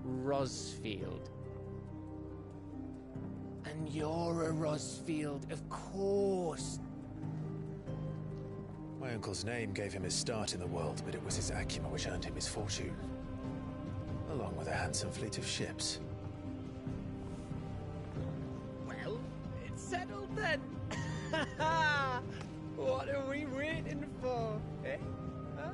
Rossfield. And you're a Rossfield, of course. My uncle's name gave him his start in the world, but it was his acumen which earned him his fortune, along with a handsome fleet of ships. Well, it's settled then. What are we waiting for, eh? Huh?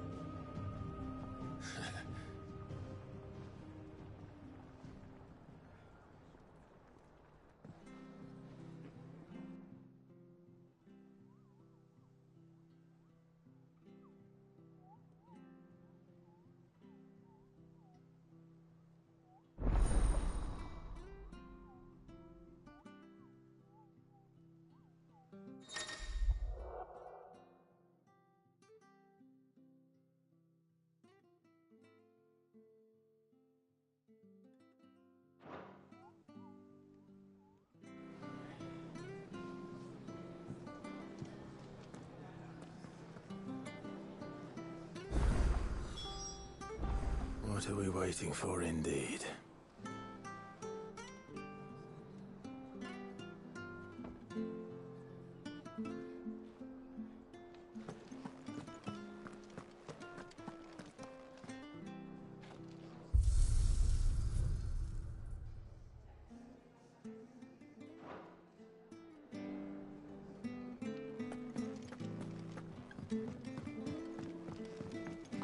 What are we waiting for, indeed?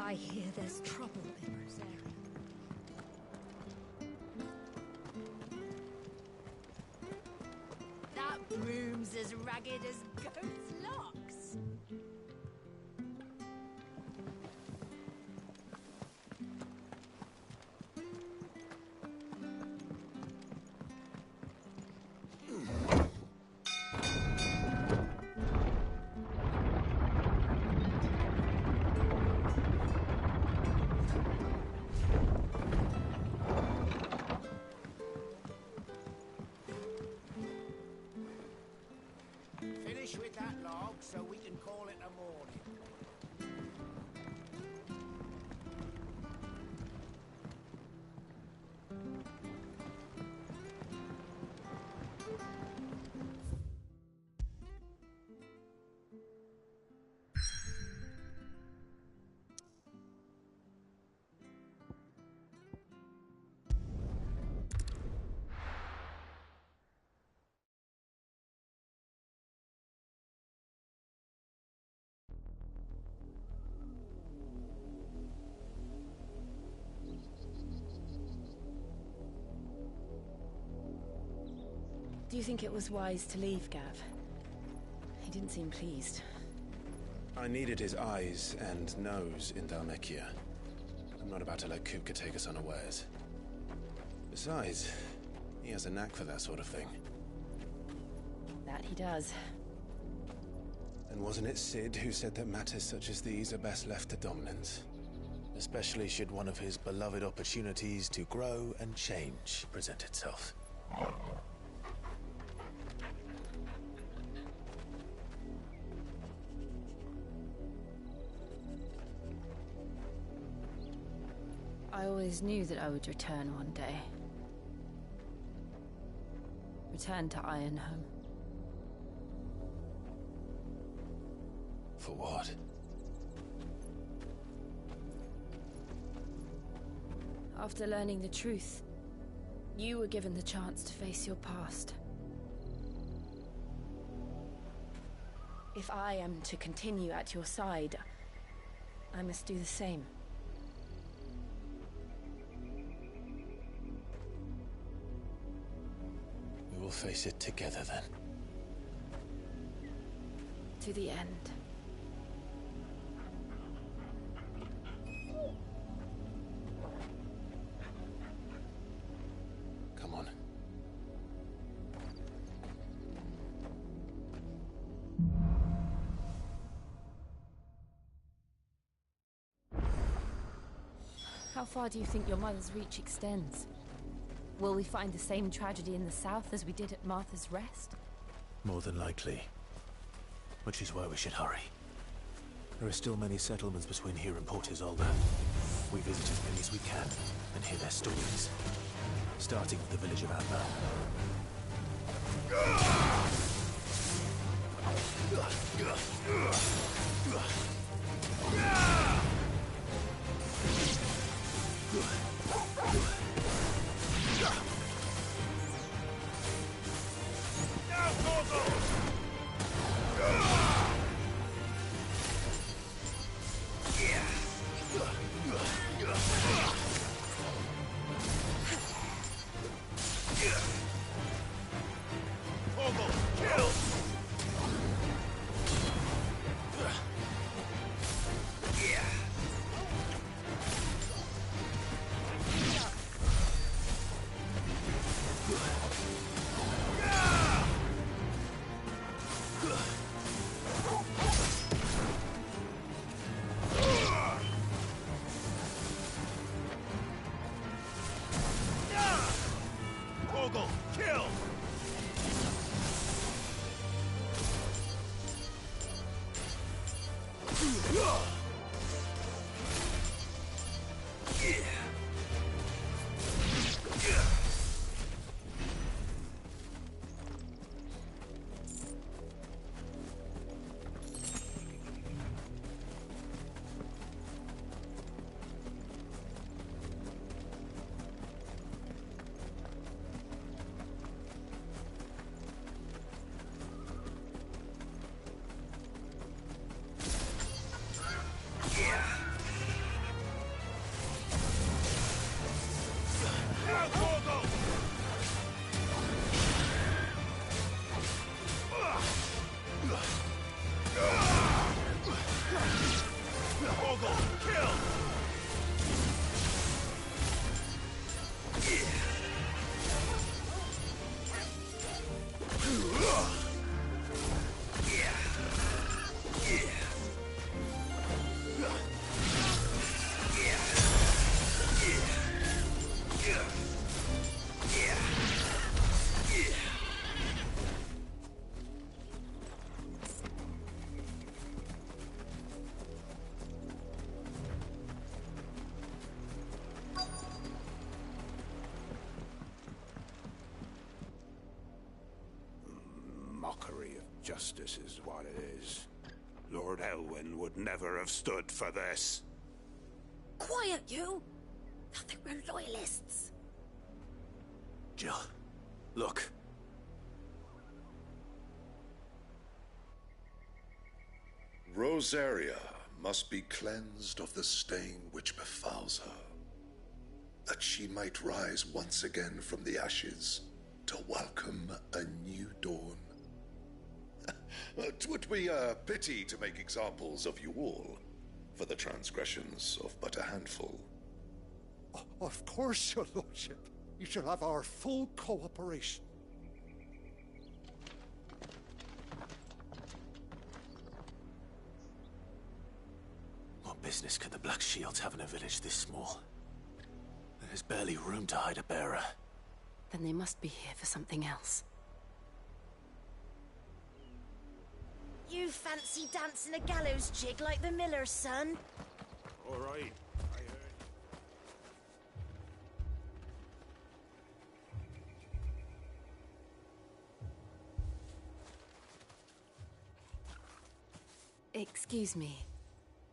I hear there's trouble in Rosaria. That broom's as ragged as goat's locks. Finish with that log so we can call it a morning. Do you think it was wise to leave, Gav? He didn't seem pleased. I needed his eyes and nose in Dhalmekia. I'm not about to let Kupka take us unawares. Besides, he has a knack for that sort of thing. That he does. And wasn't it Sid who said that matters such as these are best left to dominance? Especially should one of his beloved opportunities to grow and change present itself. I always knew that I would return one day. Return to Ironhome. For what? After learning the truth, you were given the chance to face your past. If I am to continue at your side, I must do the same. We will face it together then. To the end. Come on. How far do you think your mother's reach extends? Will we find the same tragedy in the south as we did at Martha's Rest? More than likely. Which is why we should hurry. There are still many settlements between here and Port Isolde. We visit as many as we can and hear their stories. Starting with the village of Amber. Mockery of justice is what it is. Lord Elwyn would never have stood for this. Quiet, you! Thought they were loyalists. Jill, look. Rosaria must be cleansed of the stain which befouls her, that she might rise once again from the ashes to welcome a new dawn. 'Twould be a pity to make examples of you all, for the transgressions of but a handful. Of course, your lordship. You shall have our full cooperation. What business could the Black Shields have in a village this small? There's barely room to hide a bearer. Then they must be here for something else. You fancy dancing a gallows jig like the miller's son? All right. Excuse me,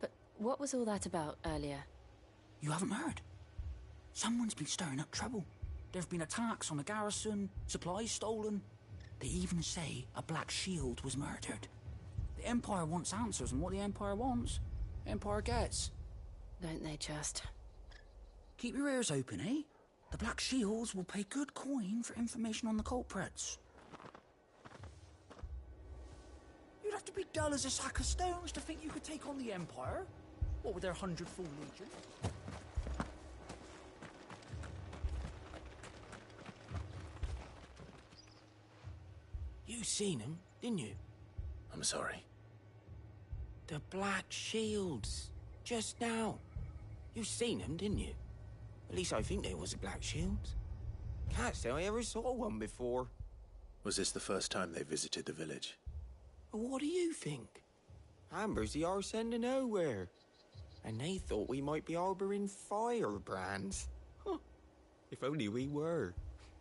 but what was all that about earlier? You haven't heard? Someone's been stirring up trouble. There've been attacks on the garrison, supplies stolen. They even say a Black Shield was murdered. The Empire wants answers, and what the Empire wants, the Empire gets. Don't they just? Keep your ears open, eh? The Black Shields will pay good coin for information on the culprits. You'd have to be dull as a sack of stones to think you could take on the Empire. What with their 100-full legion? You seen him, didn't you? I'm sorry. The Black Shields. Just now. You seen them, didn't you? At least I think there was a Black Shields. Can't say I ever saw one before. Was this the first time they visited the village? What do you think? Amber's the arse end of nowhere. And they thought we might be harbouring firebrands. Huh. If only we were.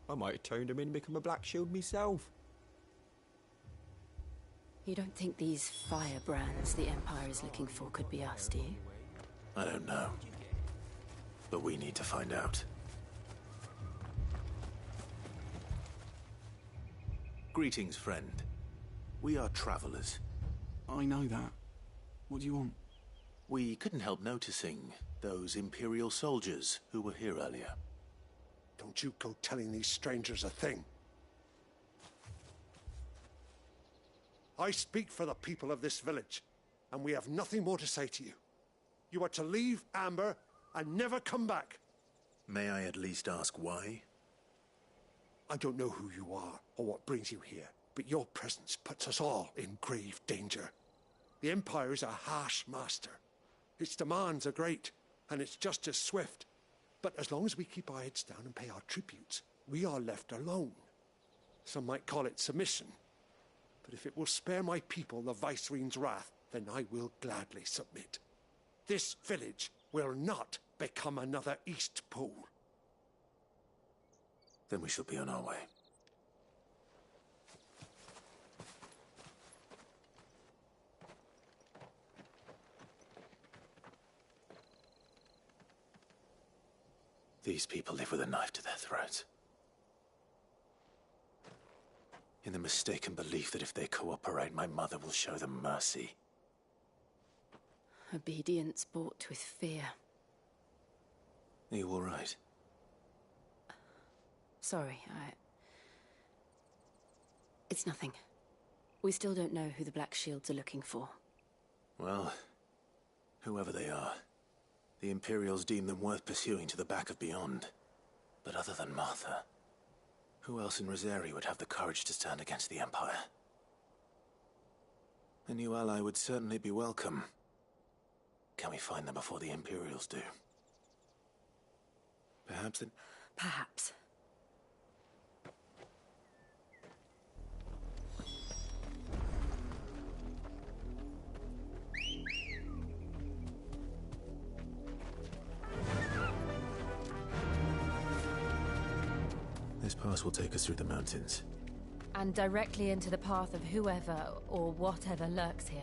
I might have turned them in and become a Black Shield myself. You don't think these firebrands the Empire is looking for could be us, do you? I don't know. But we need to find out. Greetings, friend. We are travelers. I know that. What do you want? We couldn't help noticing those Imperial soldiers who were here earlier. Don't you go telling these strangers a thing. I speak for the people of this village, and we have nothing more to say to you. You are to leave Amber and never come back. May I at least ask why? I don't know who you are or what brings you here, but your presence puts us all in grave danger. The Empire is a harsh master. Its demands are great, and its justice swift. But as long as we keep our heads down and pay our tributes, we are left alone. Some might call it submission. But if it will spare my people the Viceroy's wrath, then I will gladly submit. This village will not become another East Pool. Then we shall be on our way. These people live with a knife to their throats. In the mistaken belief that if they cooperate, my mother will show them mercy. Obedience bought with fear. Are you all right? Sorry, It's nothing. We still don't know who the Black Shields are looking for. Well, whoever they are, the Imperials deem them worth pursuing to the back of beyond. But other than Martha, who else in Rosari would have the courage to stand against the Empire? A new ally would certainly be welcome. Can we find them before the Imperials do? Perhaps then... Perhaps. This pass will take us through the mountains. And directly into the path of whoever or whatever lurks here.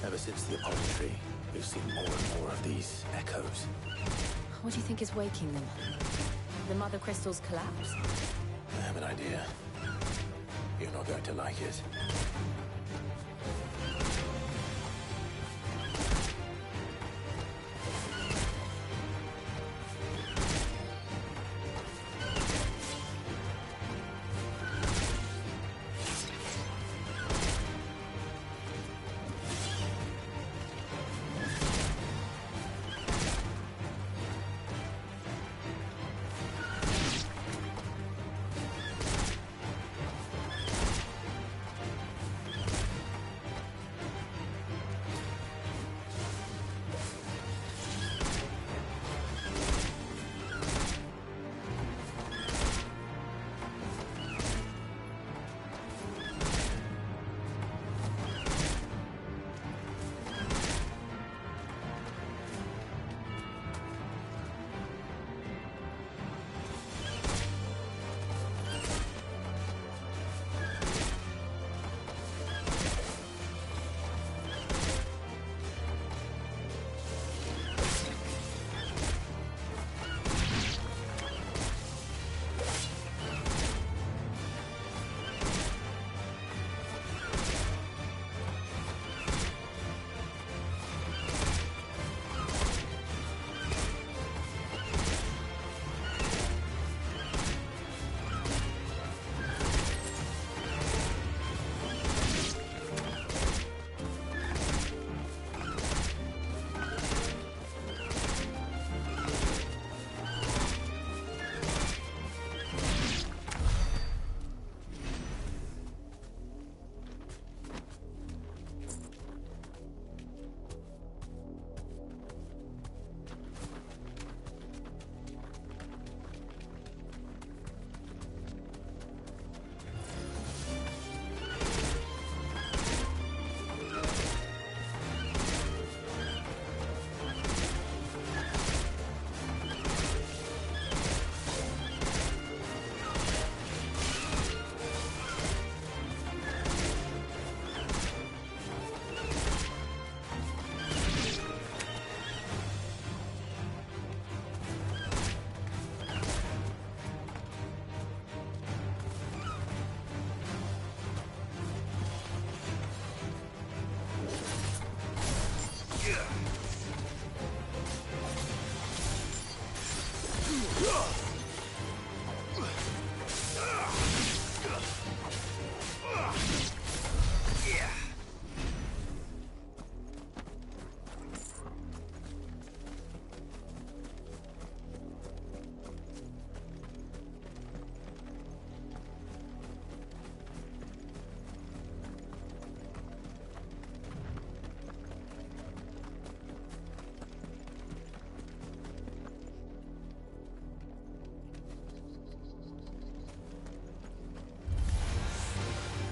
Ever since the apostrophe, we've seen more and more of these echoes. What do you think is waking them? The Mother Crystal's collapse? I have an idea. You're not going to like it.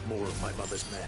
more of my mother's men.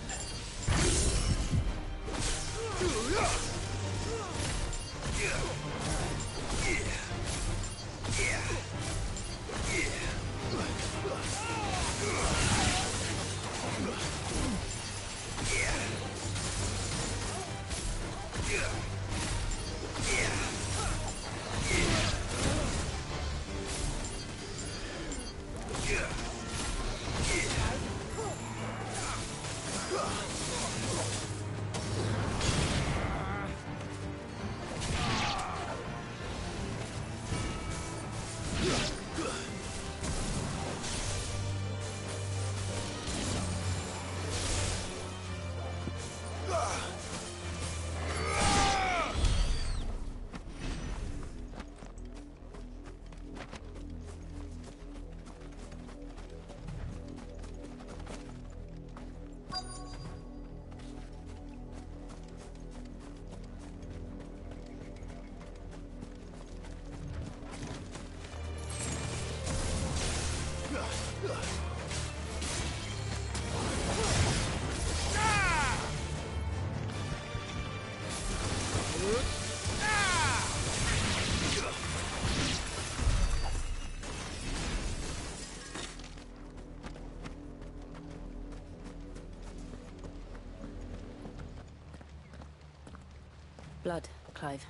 Blood, Clive.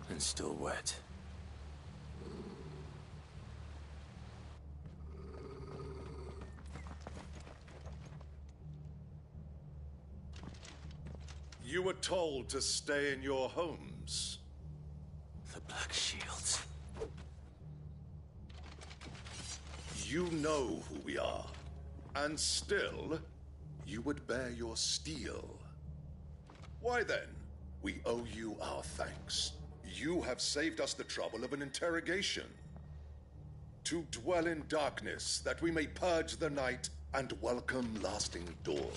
And still wet. You were told to stay in your homes. The Black Shields. You know who we are. And still, you would bear your steel. Why then, we owe you our thanks. You have saved us the trouble of an interrogation. To dwell in darkness, that we may purge the night and welcome lasting dawn.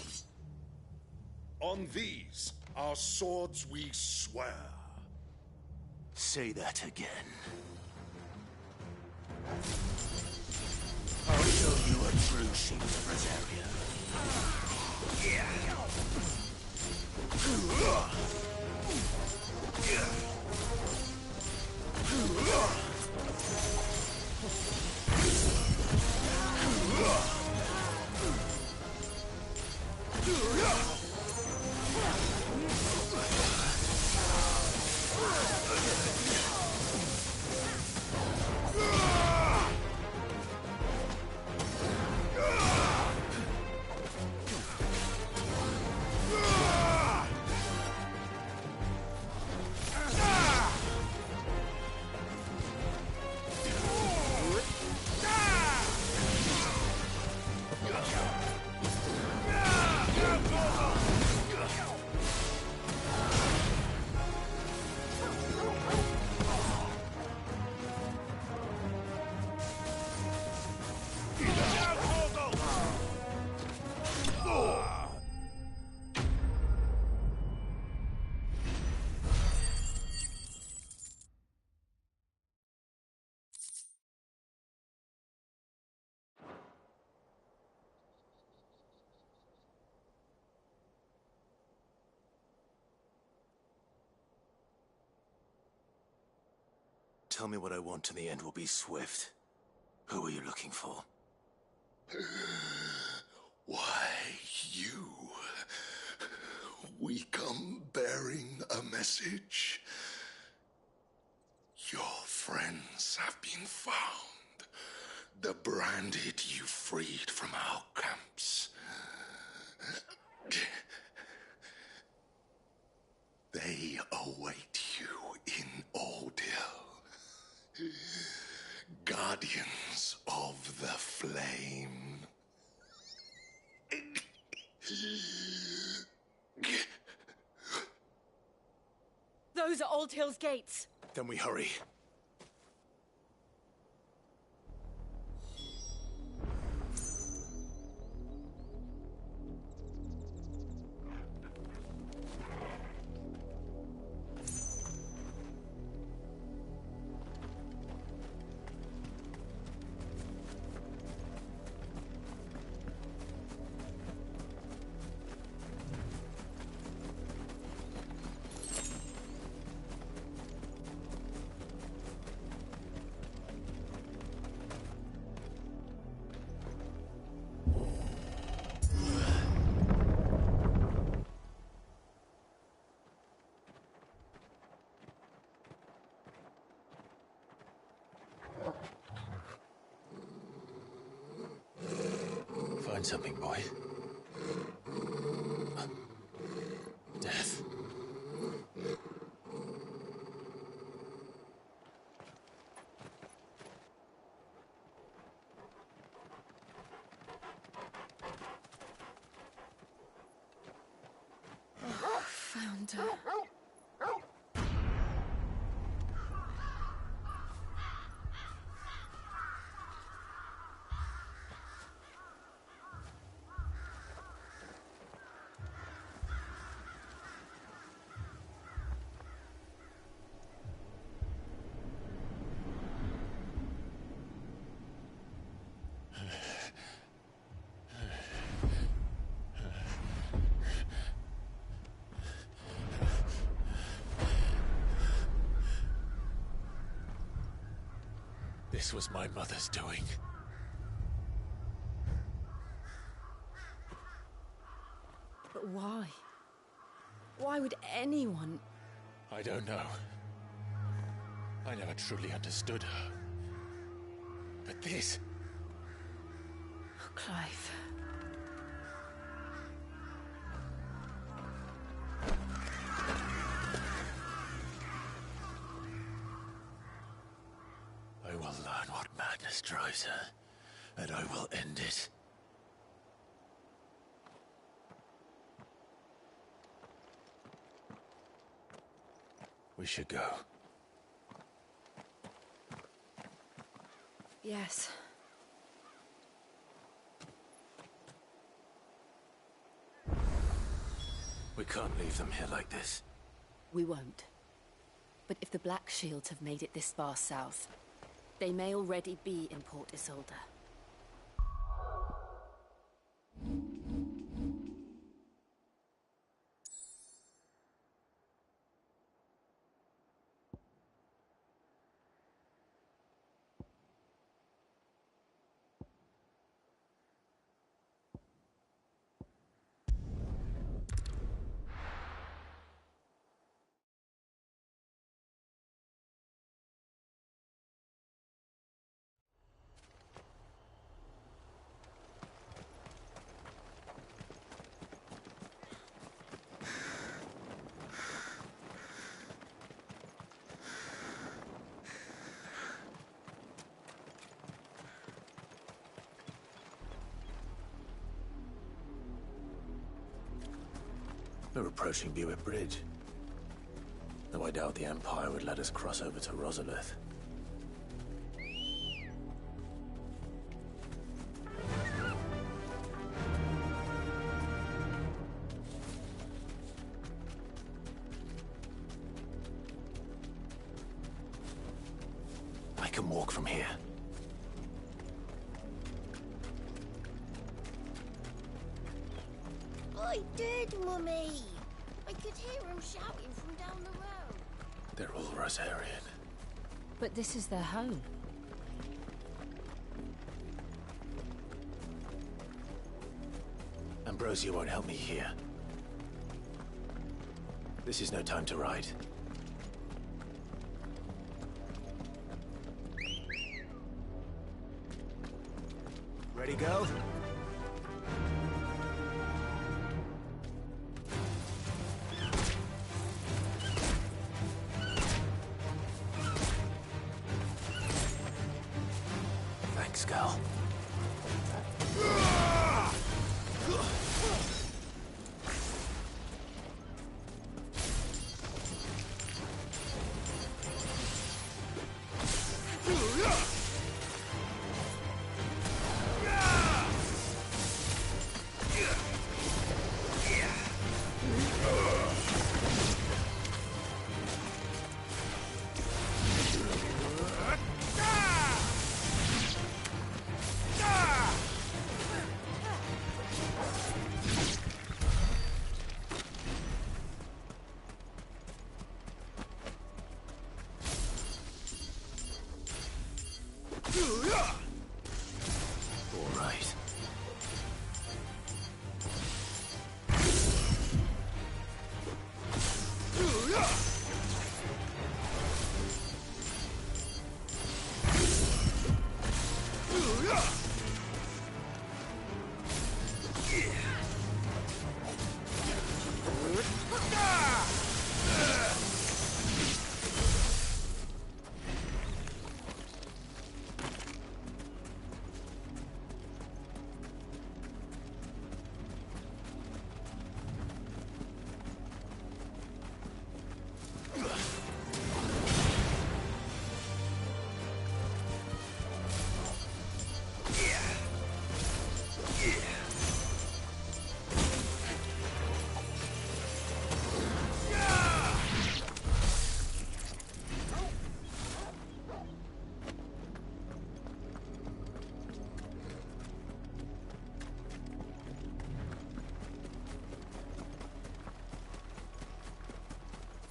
On these, our swords we swear. Say that again. I'll show you a true shield of Rosaria. Tell me what I want and the end will be swift. Who are you looking for? Why, you. We come bearing a message. Your friends have been found. The branded you freed from our camps. They await you in Ordeal. Guardians of the Flame. Those are Old Hill's gates. Then we hurry. find something, boy. Death. Found her. This was my mother's doing. But why? Why would anyone... I don't know. I never truly understood her. But this... Oh, Clive. I will learn what madness drives her, and I will end it. We should go. Yes. We can't leave them here like this. We won't. But if the Black Shields have made it this far south, they may already be in Port Isolde. We're approaching Buick Bridge. Though I doubt the Empire would let us cross over to Rosalith. I can walk from here. I did, Mummy. I could hear him shouting from down the road. They're all Rosarian. But this is their home. Ambrosia won't help me here. This is no time to ride. Ready, go? Thanks, Gal.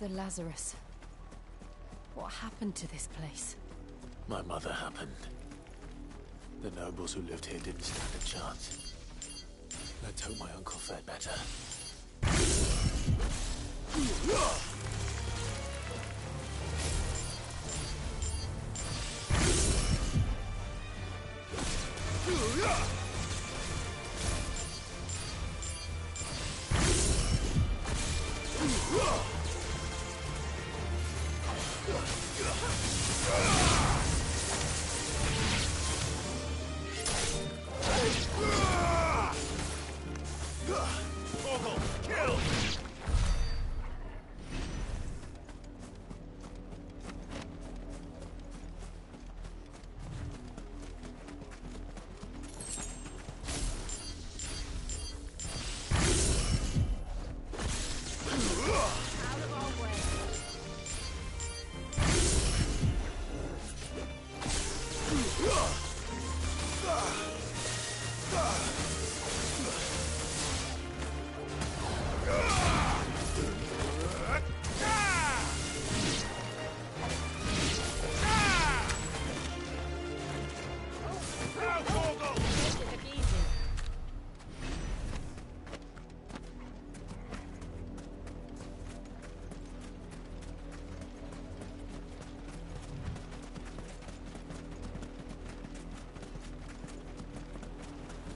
Father Lazarus, what happened to this place? My mother happened. The nobles who lived here didn't stand a chance. Let's hope my uncle fared better.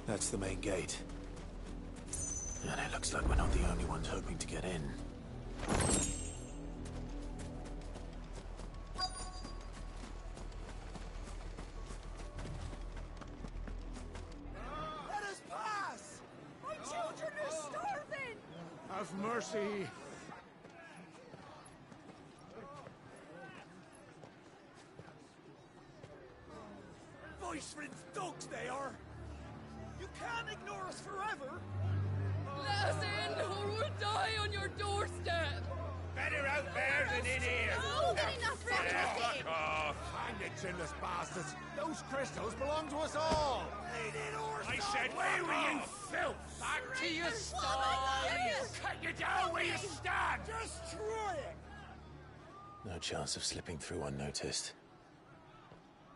That's the main gate. And it looks like we're not the only ones hoping to get in. Let us pass! My children are starving! Have mercy! Voice-rinsed dogs they are! You can't ignore us forever! Let us in, or we'll die on your doorstep! Better out there than in here! More than enough room to Fuck sit! off! Hang it, chinless bastards! Those crystals belong to us all! I said, where were you, filth? Back to your sties! Cut you down where you stand! Destroy it! No chance of slipping through unnoticed.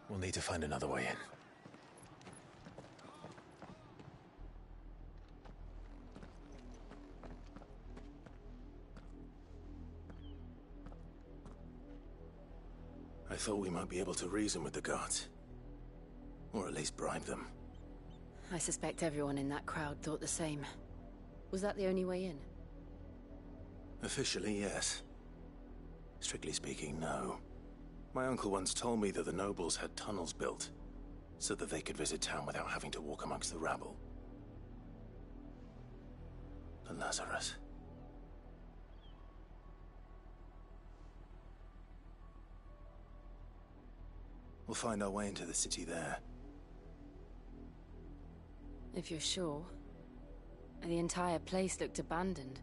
We'll need to find another way in. I thought we might be able to reason with the guards. Or at least bribe them. I suspect everyone in that crowd thought the same. Was that the only way in? Officially, yes. Strictly speaking, no. My uncle once told me that the nobles had tunnels built, so that they could visit town without having to walk amongst the rabble. The Lazarus. We'll find our way into the city there. If you're sure. The entire place looked abandoned.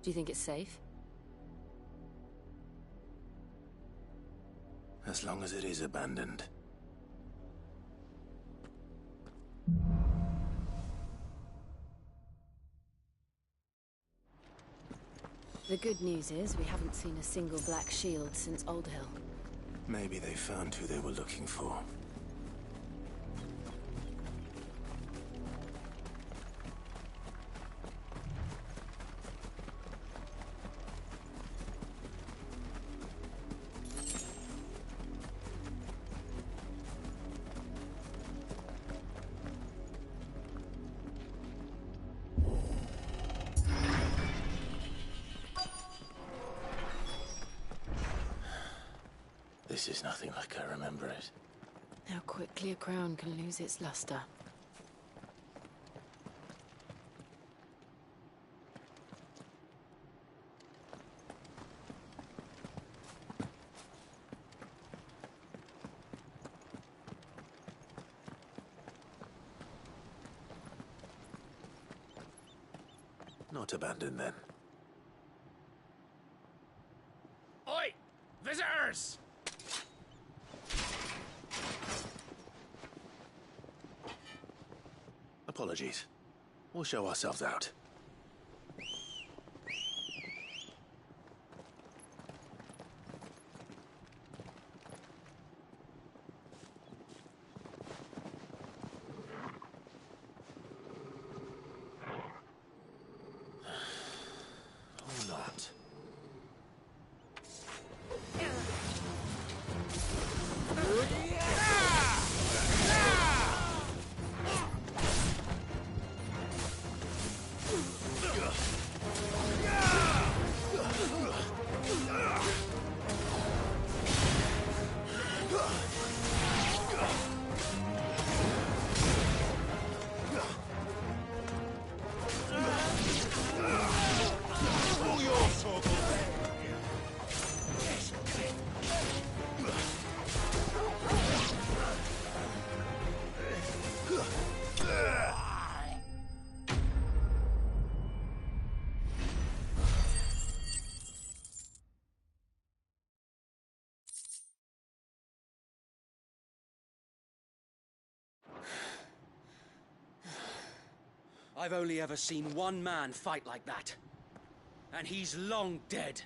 Do you think it's safe? As long as it is abandoned. The good news is we haven't seen a single black shield since Old Hill. Maybe they found who they were looking for. This is nothing like I remember it. How quickly a crown can lose its luster. Not abandoned, then. Oi! Visitors! Apologies. We'll show ourselves out. I've only ever seen one man fight like that. And he's long dead.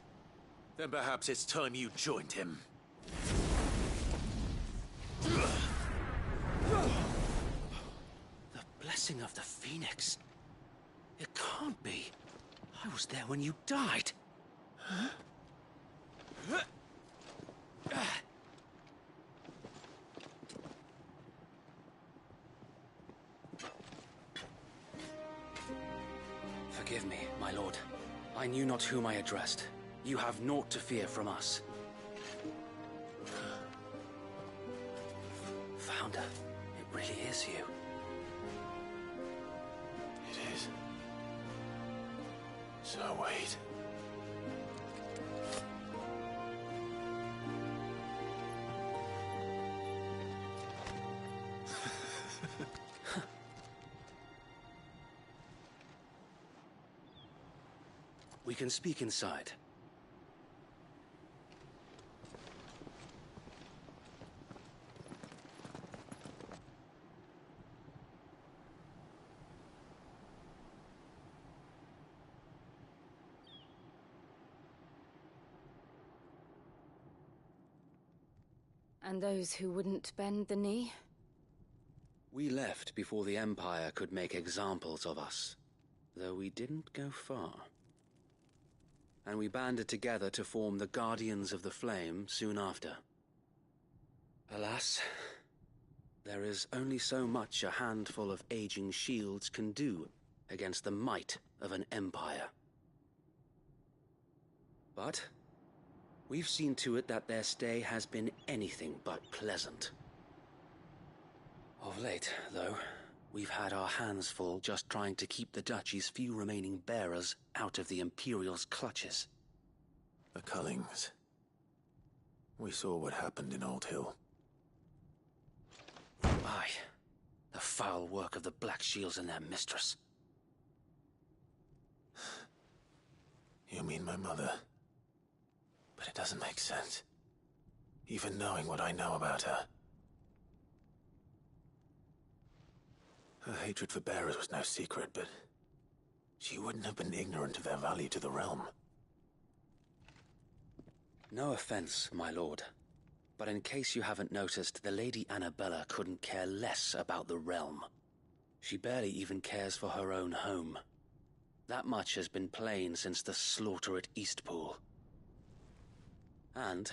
Then perhaps it's time you joined him. The blessing of the Phoenix. It can't be. I was there when you died. Huh? Forgive me, my lord. I knew not whom I addressed. You have naught to fear from us. Founder, it really is you. It is. So wait. We can speak inside. And those who wouldn't bend the knee? We left before the Empire could make examples of us, though we didn't go far. And we banded together to form the Guardians of the Flame soon after. Alas, there is only so much a handful of aging shields can do against the might of an empire. But we've seen to it that their stay has been anything but pleasant. Of late, though, we've had our hands full just trying to keep the Duchy's few remaining bearers out of the Imperial's clutches. The Cullings. We saw what happened in Old Hill. Aye. The foul work of the Black Shields and their mistress. You mean my mother? But it doesn't make sense. Even knowing what I know about her. Her hatred for bearers was no secret, but she wouldn't have been ignorant of their value to the realm. No offense, my lord, but in case you haven't noticed, the Lady Annabella couldn't care less about the realm. She barely even cares for her own home. That much has been plain since the slaughter at Eastpool. And,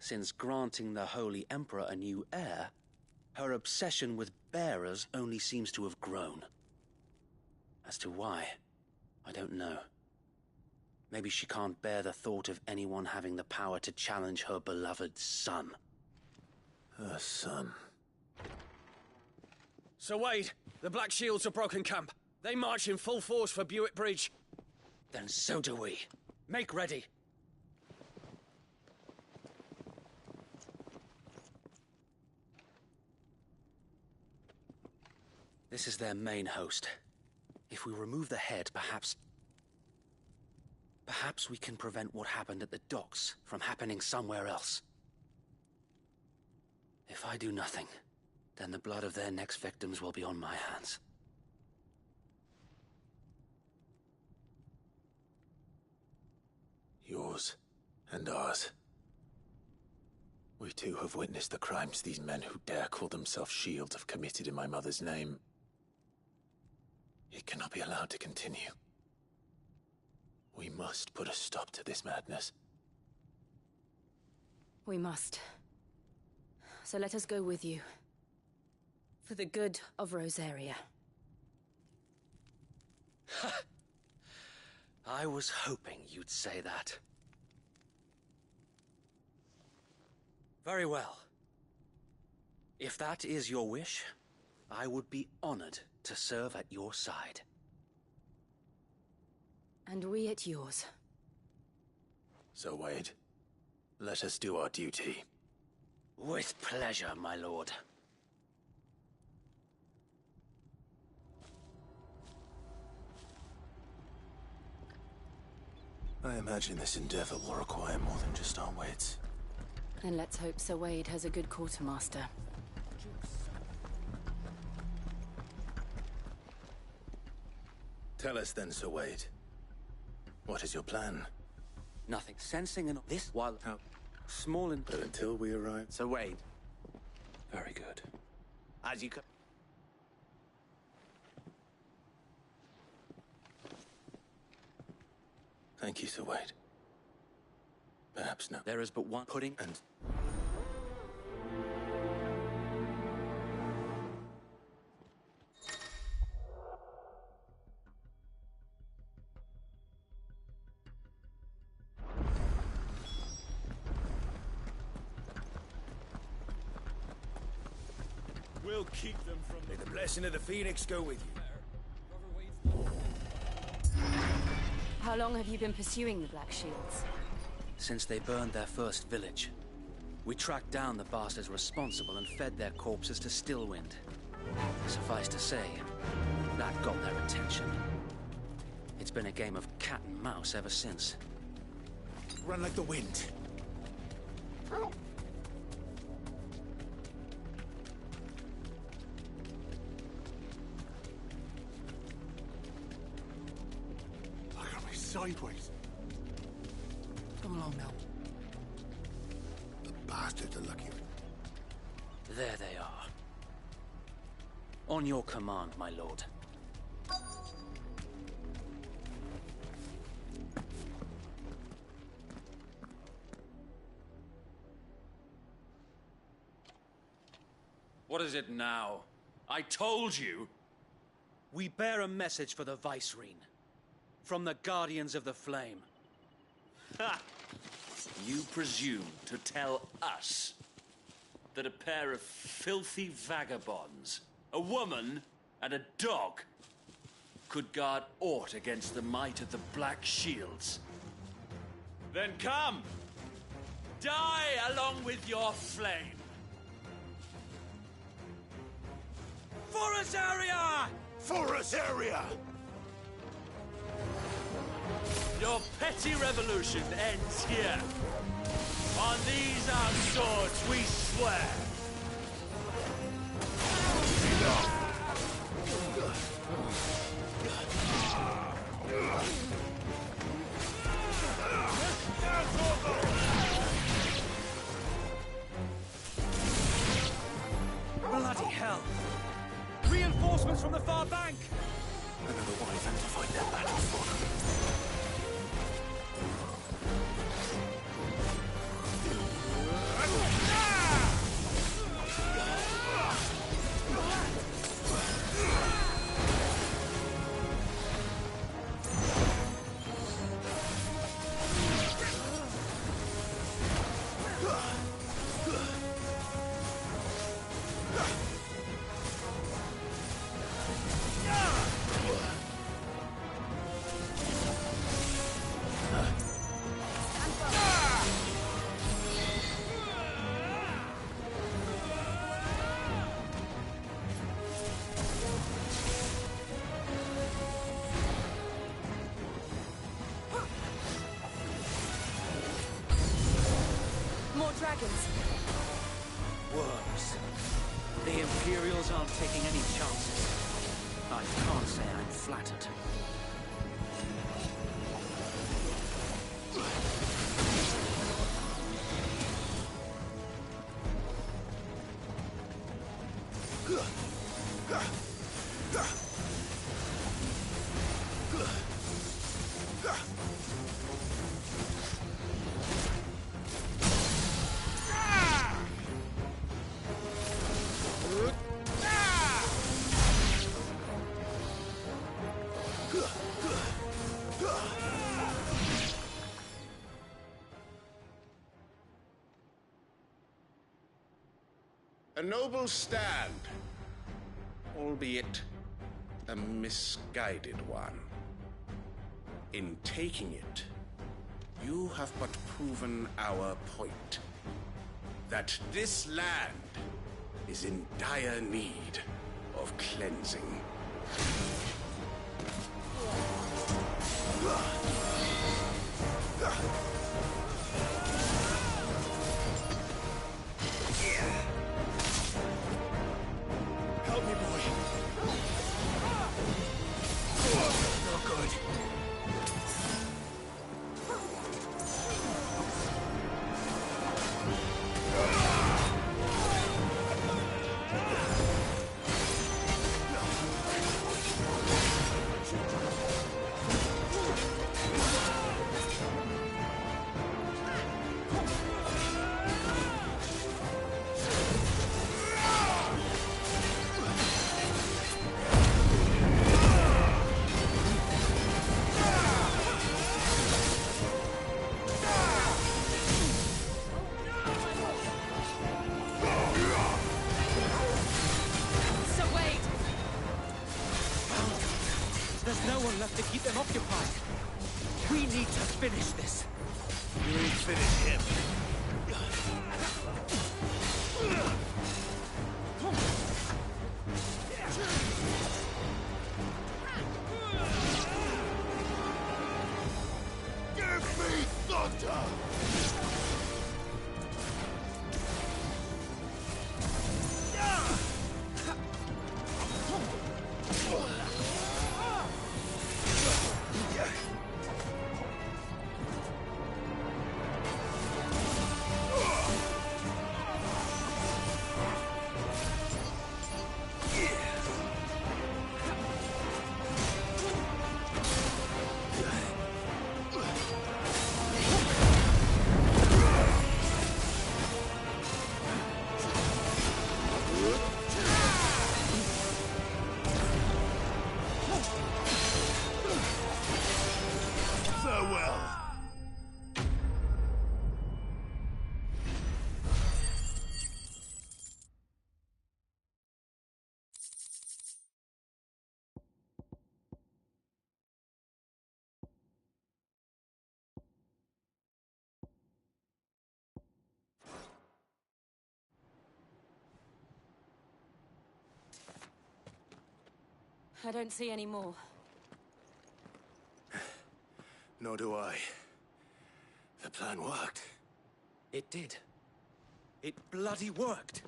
since granting the Holy Emperor a new heir, her obsession with bearers only seems to have grown. As to why, I don't know. Maybe she can't bear the thought of anyone having the power to challenge her beloved son. Her son. Sir Wade, the Black Shields have broken camp. They march in full force for Buick Bridge. Then so do we. Make ready. This is their main host. If we remove the head, perhaps we can prevent what happened at the docks from happening somewhere else. If I do nothing, then the blood of their next victims will be on my hands. Yours and ours. We too have witnessed the crimes these men who dare call themselves shields have committed in my mother's name. It cannot be allowed to continue. We must put a stop to this madness. We must. So let us go with you. For the good of Rosaria. I was hoping you'd say that. Very well. If that is your wish, I would be honored to serve at your side. And we at yours. So, Wade, let us do our duty. With pleasure, my lord. I imagine this endeavor will require more than just our wits. And let's hope Sir Wade has a good quartermaster. Tell us then, Sir Wade. What is your plan? Nothing. Sensing and this while out small and... But until we arrive... Sir Wade. Very good. As you can... Thank you, Sir Wade. Perhaps not. There is but one pudding and... We'll keep them from... May the blessing of the Phoenix go with you. How long have you been pursuing the Black Shields? Since they burned their first village. We tracked down the bastards responsible and fed their corpses to Stillwind. Suffice to say, that got their attention. It's been a game of cat and mouse ever since. Run like the wind. Sideways. Come along now. The bastards are lucky. There they are. On your command, my lord. What is it now? I told you! We bear a message for the Vicereine. From the Guardians of the Flame. Ha! You presume to tell us that a pair of filthy vagabonds, a woman and a dog, could guard aught against the might of the Black Shields? Then come! Die along with your flame! For us area! For us area! Your petty revolution ends here. On these our swords we swear. Bloody hell! Reinforcements from the far bank! Another wyvern to fight their battle for them. Dragons. Worms. The Imperials aren't taking any chances. I can't say I'm flattered. A noble stand, albeit a misguided one. In taking it, you have but proven our point. That this land is in dire need of cleansing. Help me, boy. enough to keep them occupied. We need to finish this. You ain't finished him. Give me thunder! I don't see any more. Nor do I. The plan worked. It did. It bloody worked.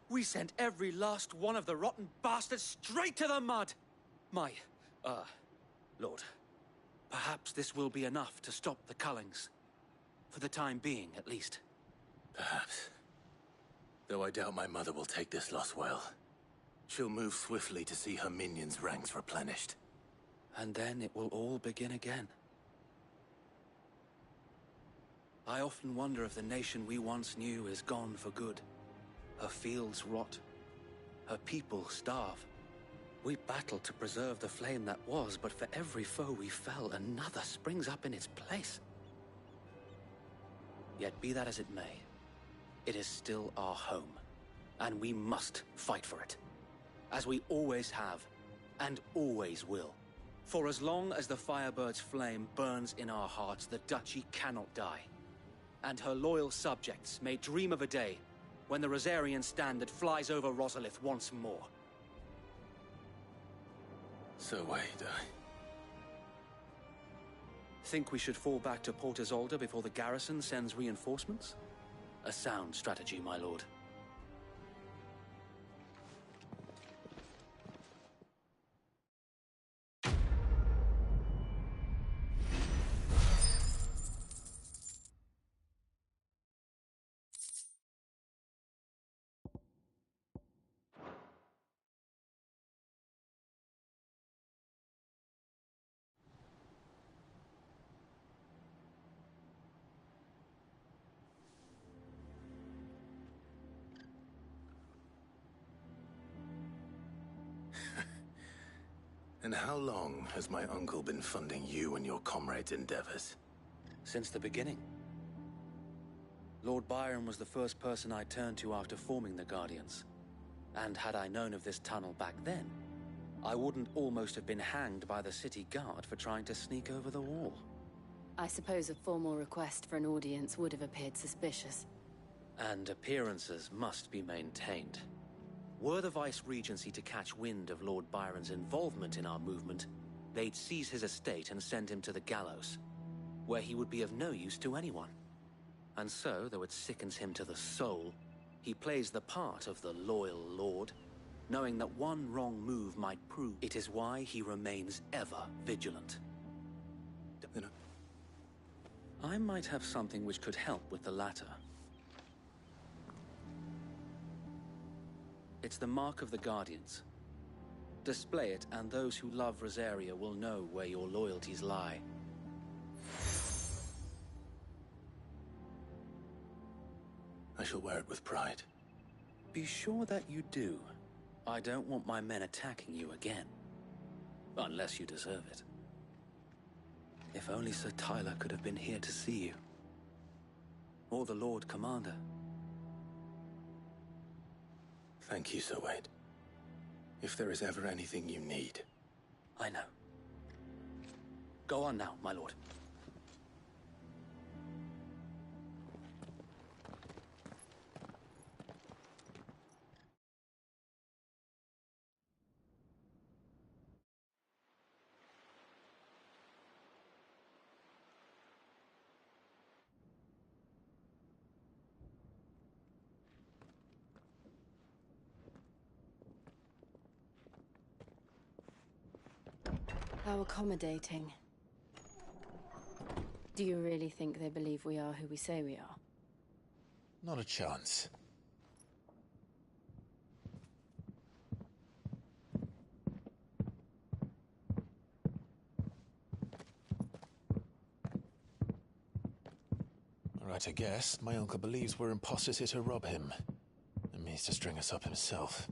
We sent every last one of the rotten bastards straight to the mud! Lord, perhaps this will be enough to stop the Cullings. For the time being, at least. Perhaps. Though I doubt my mother will take this loss well. She'll move swiftly to see her minions' ranks replenished. And then it will all begin again. I often wonder if the nation we once knew is gone for good. Her fields rot. Her people starve. We battled to preserve the flame that was, but for every foe we fell, another springs up in its place. Yet be that as it may, it is still our home, and we must fight for it. As we always have, and always will. For as long as the Firebird's flame burns in our hearts, the Duchy cannot die. And her loyal subjects may dream of a day when the Rosarian standard flies over Rosalith once more. So wait, Think we should fall back to Port Isolde before the garrison sends reinforcements? A sound strategy, my lord. And how long has my uncle been funding you and your comrades' endeavors? Since the beginning. Lord Byron was the first person I turned to after forming the Guardians. And had I known of this tunnel back then, I wouldn't almost have been hanged by the city guard for trying to sneak over the wall. I suppose a formal request for an audience would have appeared suspicious. And appearances must be maintained. Were the Vice-Regency to catch wind of Lord Byron's involvement in our movement, they'd seize his estate and send him to the gallows, where he would be of no use to anyone. And so, though it sickens him to the soul, he plays the part of the loyal lord, knowing that one wrong move might prove. It is why he remains ever vigilant. I might have something which could help with the latter. It's the mark of the Guardians. Display it, and those who love Rosaria will know where your loyalties lie. I shall wear it with pride. Be sure that you do. I don't want my men attacking you again. Unless you deserve it. If only Sir Tyler could have been here to see you. Or the Lord Commander. Thank you, Sir Wade. If there is ever anything you need, I know. Go on now, my lord. How accommodating. Do you really think they believe we are who we say we are? Not a chance. Right to guess, my uncle believes we're imposters here to rob him, and means to string us up himself.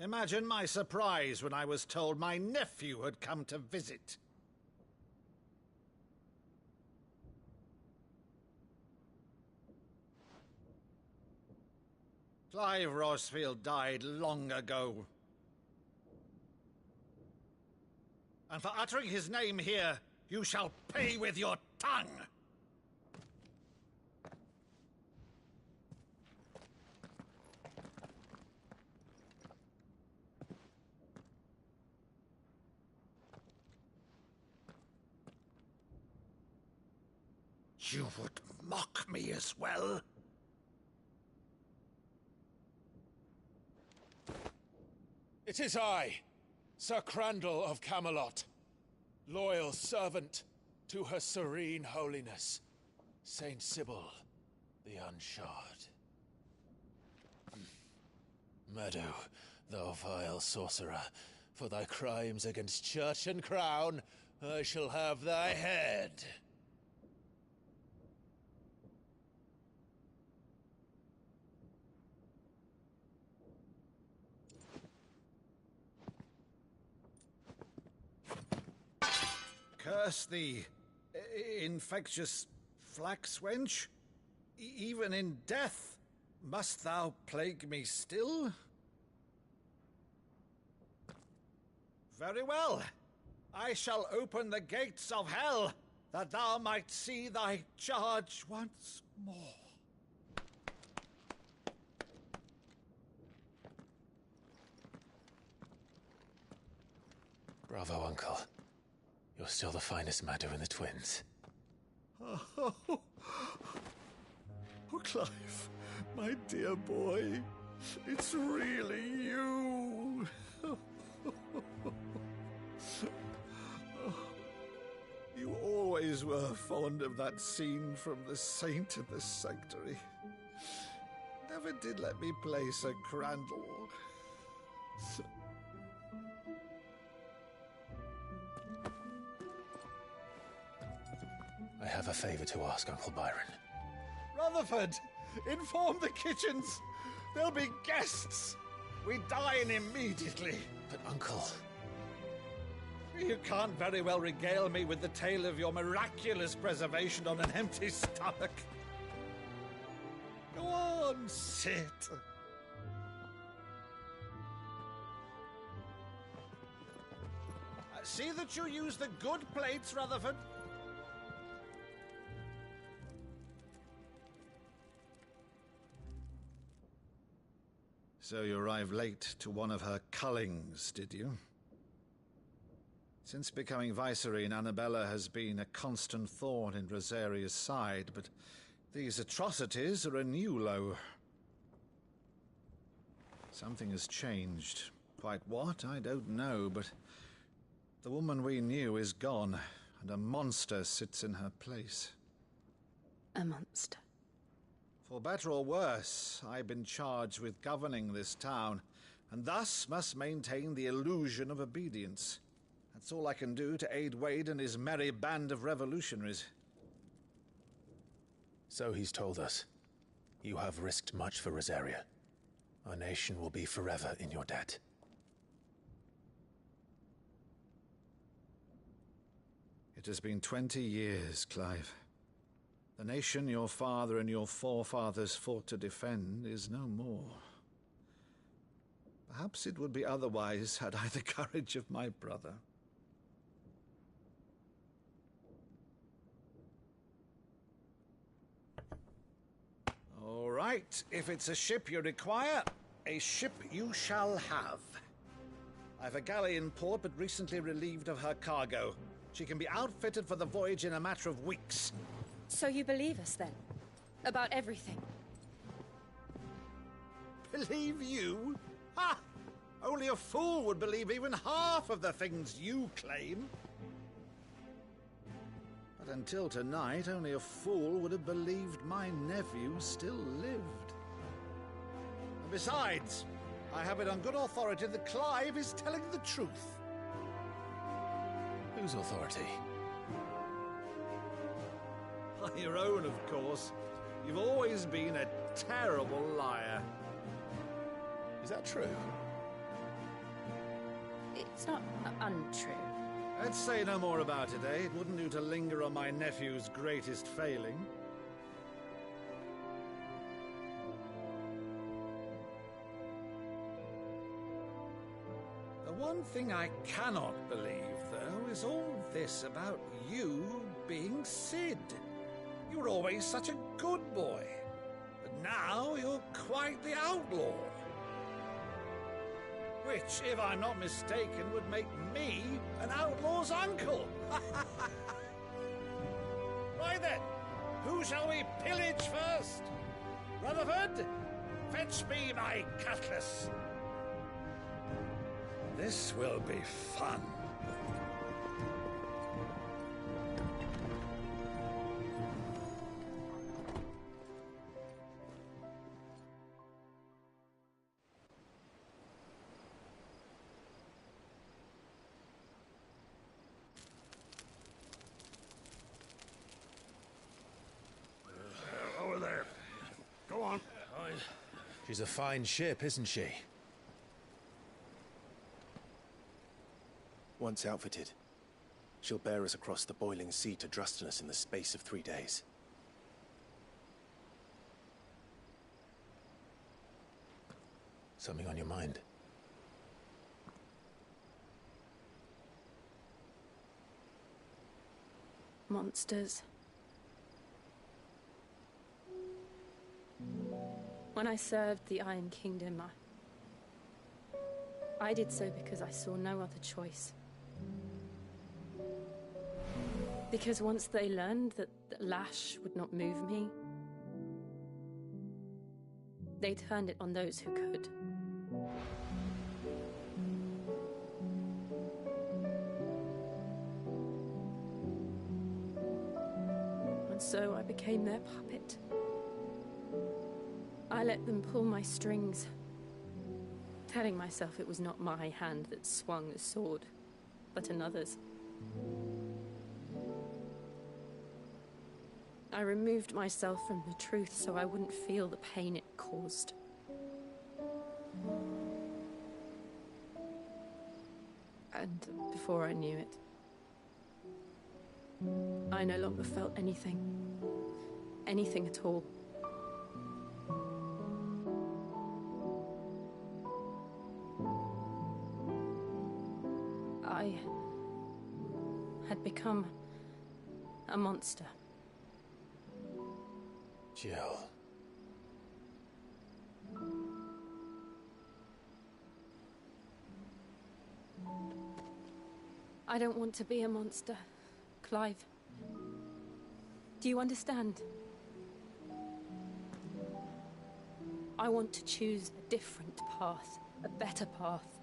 Imagine my surprise when I was told my nephew had come to visit. Clive Rosefield died long ago. And for uttering his name here, you shall pay with your tongue! You would mock me as well? It is I, Sir Crandall of Camelot, loyal servant to Her Serene Holiness, Saint Sybil the Unshod. Meadow, thou vile sorcerer, for thy crimes against church and crown, I shall have thy head. Curse thee, infectious flax wench. Even in death, must thou plague me still? Very well. I shall open the gates of hell, that thou might see thy charge once more. Bravo, Uncle. You're still the finest Maddo in the twins. Oh, Clive, my dear boy, it's really you. You always were fond of that scene from The Saint in the Sanctuary. Never did let me play Sir Crandall. I have a favor to ask, Uncle Byron. Rutherford, inform the kitchens. There'll be guests. We dine immediately. But, Uncle... You can't very well regale me with the tale of your miraculous preservation on an empty stomach. Go on, sit. See that you use the good plates, Rutherford. So you arrived late to one of her cullings, did you? Since becoming Vicereine, Annabella has been a constant thorn in Rosaria's side, but these atrocities are a new low. Something has changed. Quite what, I don't know, but the woman we knew is gone, and a monster sits in her place. A monster? For better or worse, I've been charged with governing this town, and thus must maintain the illusion of obedience. That's all I can do to aid Wade and his merry band of revolutionaries. So he's told us. You have risked much for Rosaria. Our nation will be forever in your debt. It has been 20 years, Clive. The nation your father and your forefathers fought to defend is no more. Perhaps it would be otherwise had I the courage of my brother. All right, if it's a ship you require, a ship you shall have. I've a galley in port, but recently relieved of her cargo. She can be outfitted for the voyage in a matter of weeks. So you believe us, then? About everything? Believe you? Ha! Only a fool would believe even half of the things you claim. But until tonight, only a fool would have believed my nephew still lived. And besides, I have it on good authority that Clive is telling the truth. Whose authority? Your own, of course. You've always been a terrible liar. Is that true? It's not untrue. Let's say no more about it, eh? It wouldn't do to linger on my nephew's greatest failing. The one thing I cannot believe, though, is all this about you being Sid. You were always such a good boy, but now you're quite the outlaw. Which, if I'm not mistaken, would make me an outlaw's uncle. Right then, who shall we pillage first? Rutherford, fetch me my cutlass. This will be fun. Over there. Go on. She's a fine ship, isn't she? Once outfitted, she'll bear us across the boiling sea to Drustinus in the space of 3 days. Something on your mind? Monsters. When I served the Iron Kingdom, I did so because I saw no other choice. Because once they learned that the lash would not move me, they turned it on those who could. And so I became their puppet. I let them pull my strings, telling myself it was not my hand that swung the sword, but another's. I removed myself from the truth so I wouldn't feel the pain it caused. And before I knew it, I no longer felt anything. Anything at all. I had become a monster. Jill. I don't want to be a monster, Clive. Do you understand? I want to choose a different path, a better path.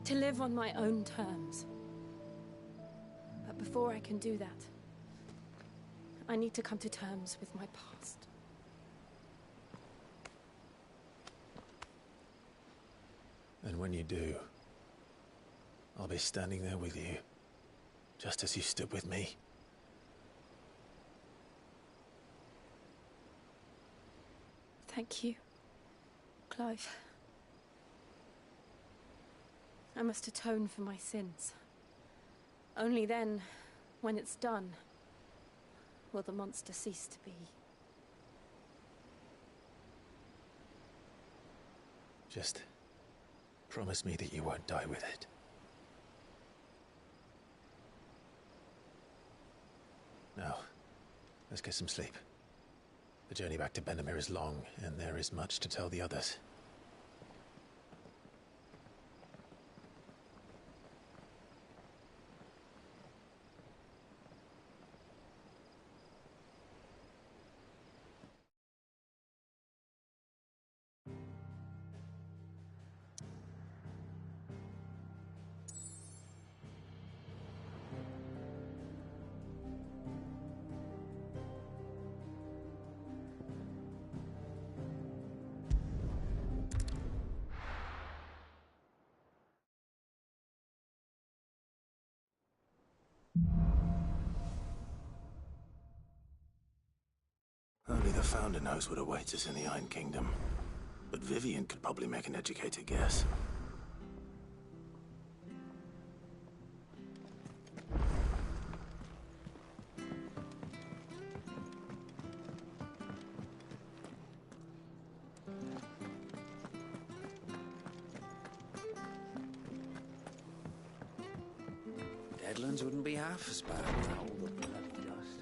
To live on my own terms. But before I can do that, I need to come to terms with my past. And when you do, I'll be standing there with you, just as you stood with me. Thank you, Clive. I must atone for my sins. Only then, when it's done, will the monster cease to be. Just promise me that you won't die with it. Now, let's get some sleep. The journey back to Benamir is long, and there is much to tell the others. Only the Founder knows what awaits us in the Iron Kingdom. But Vivian could probably make an educated guess. Deadlands wouldn't be half as bad without all the bloody dust.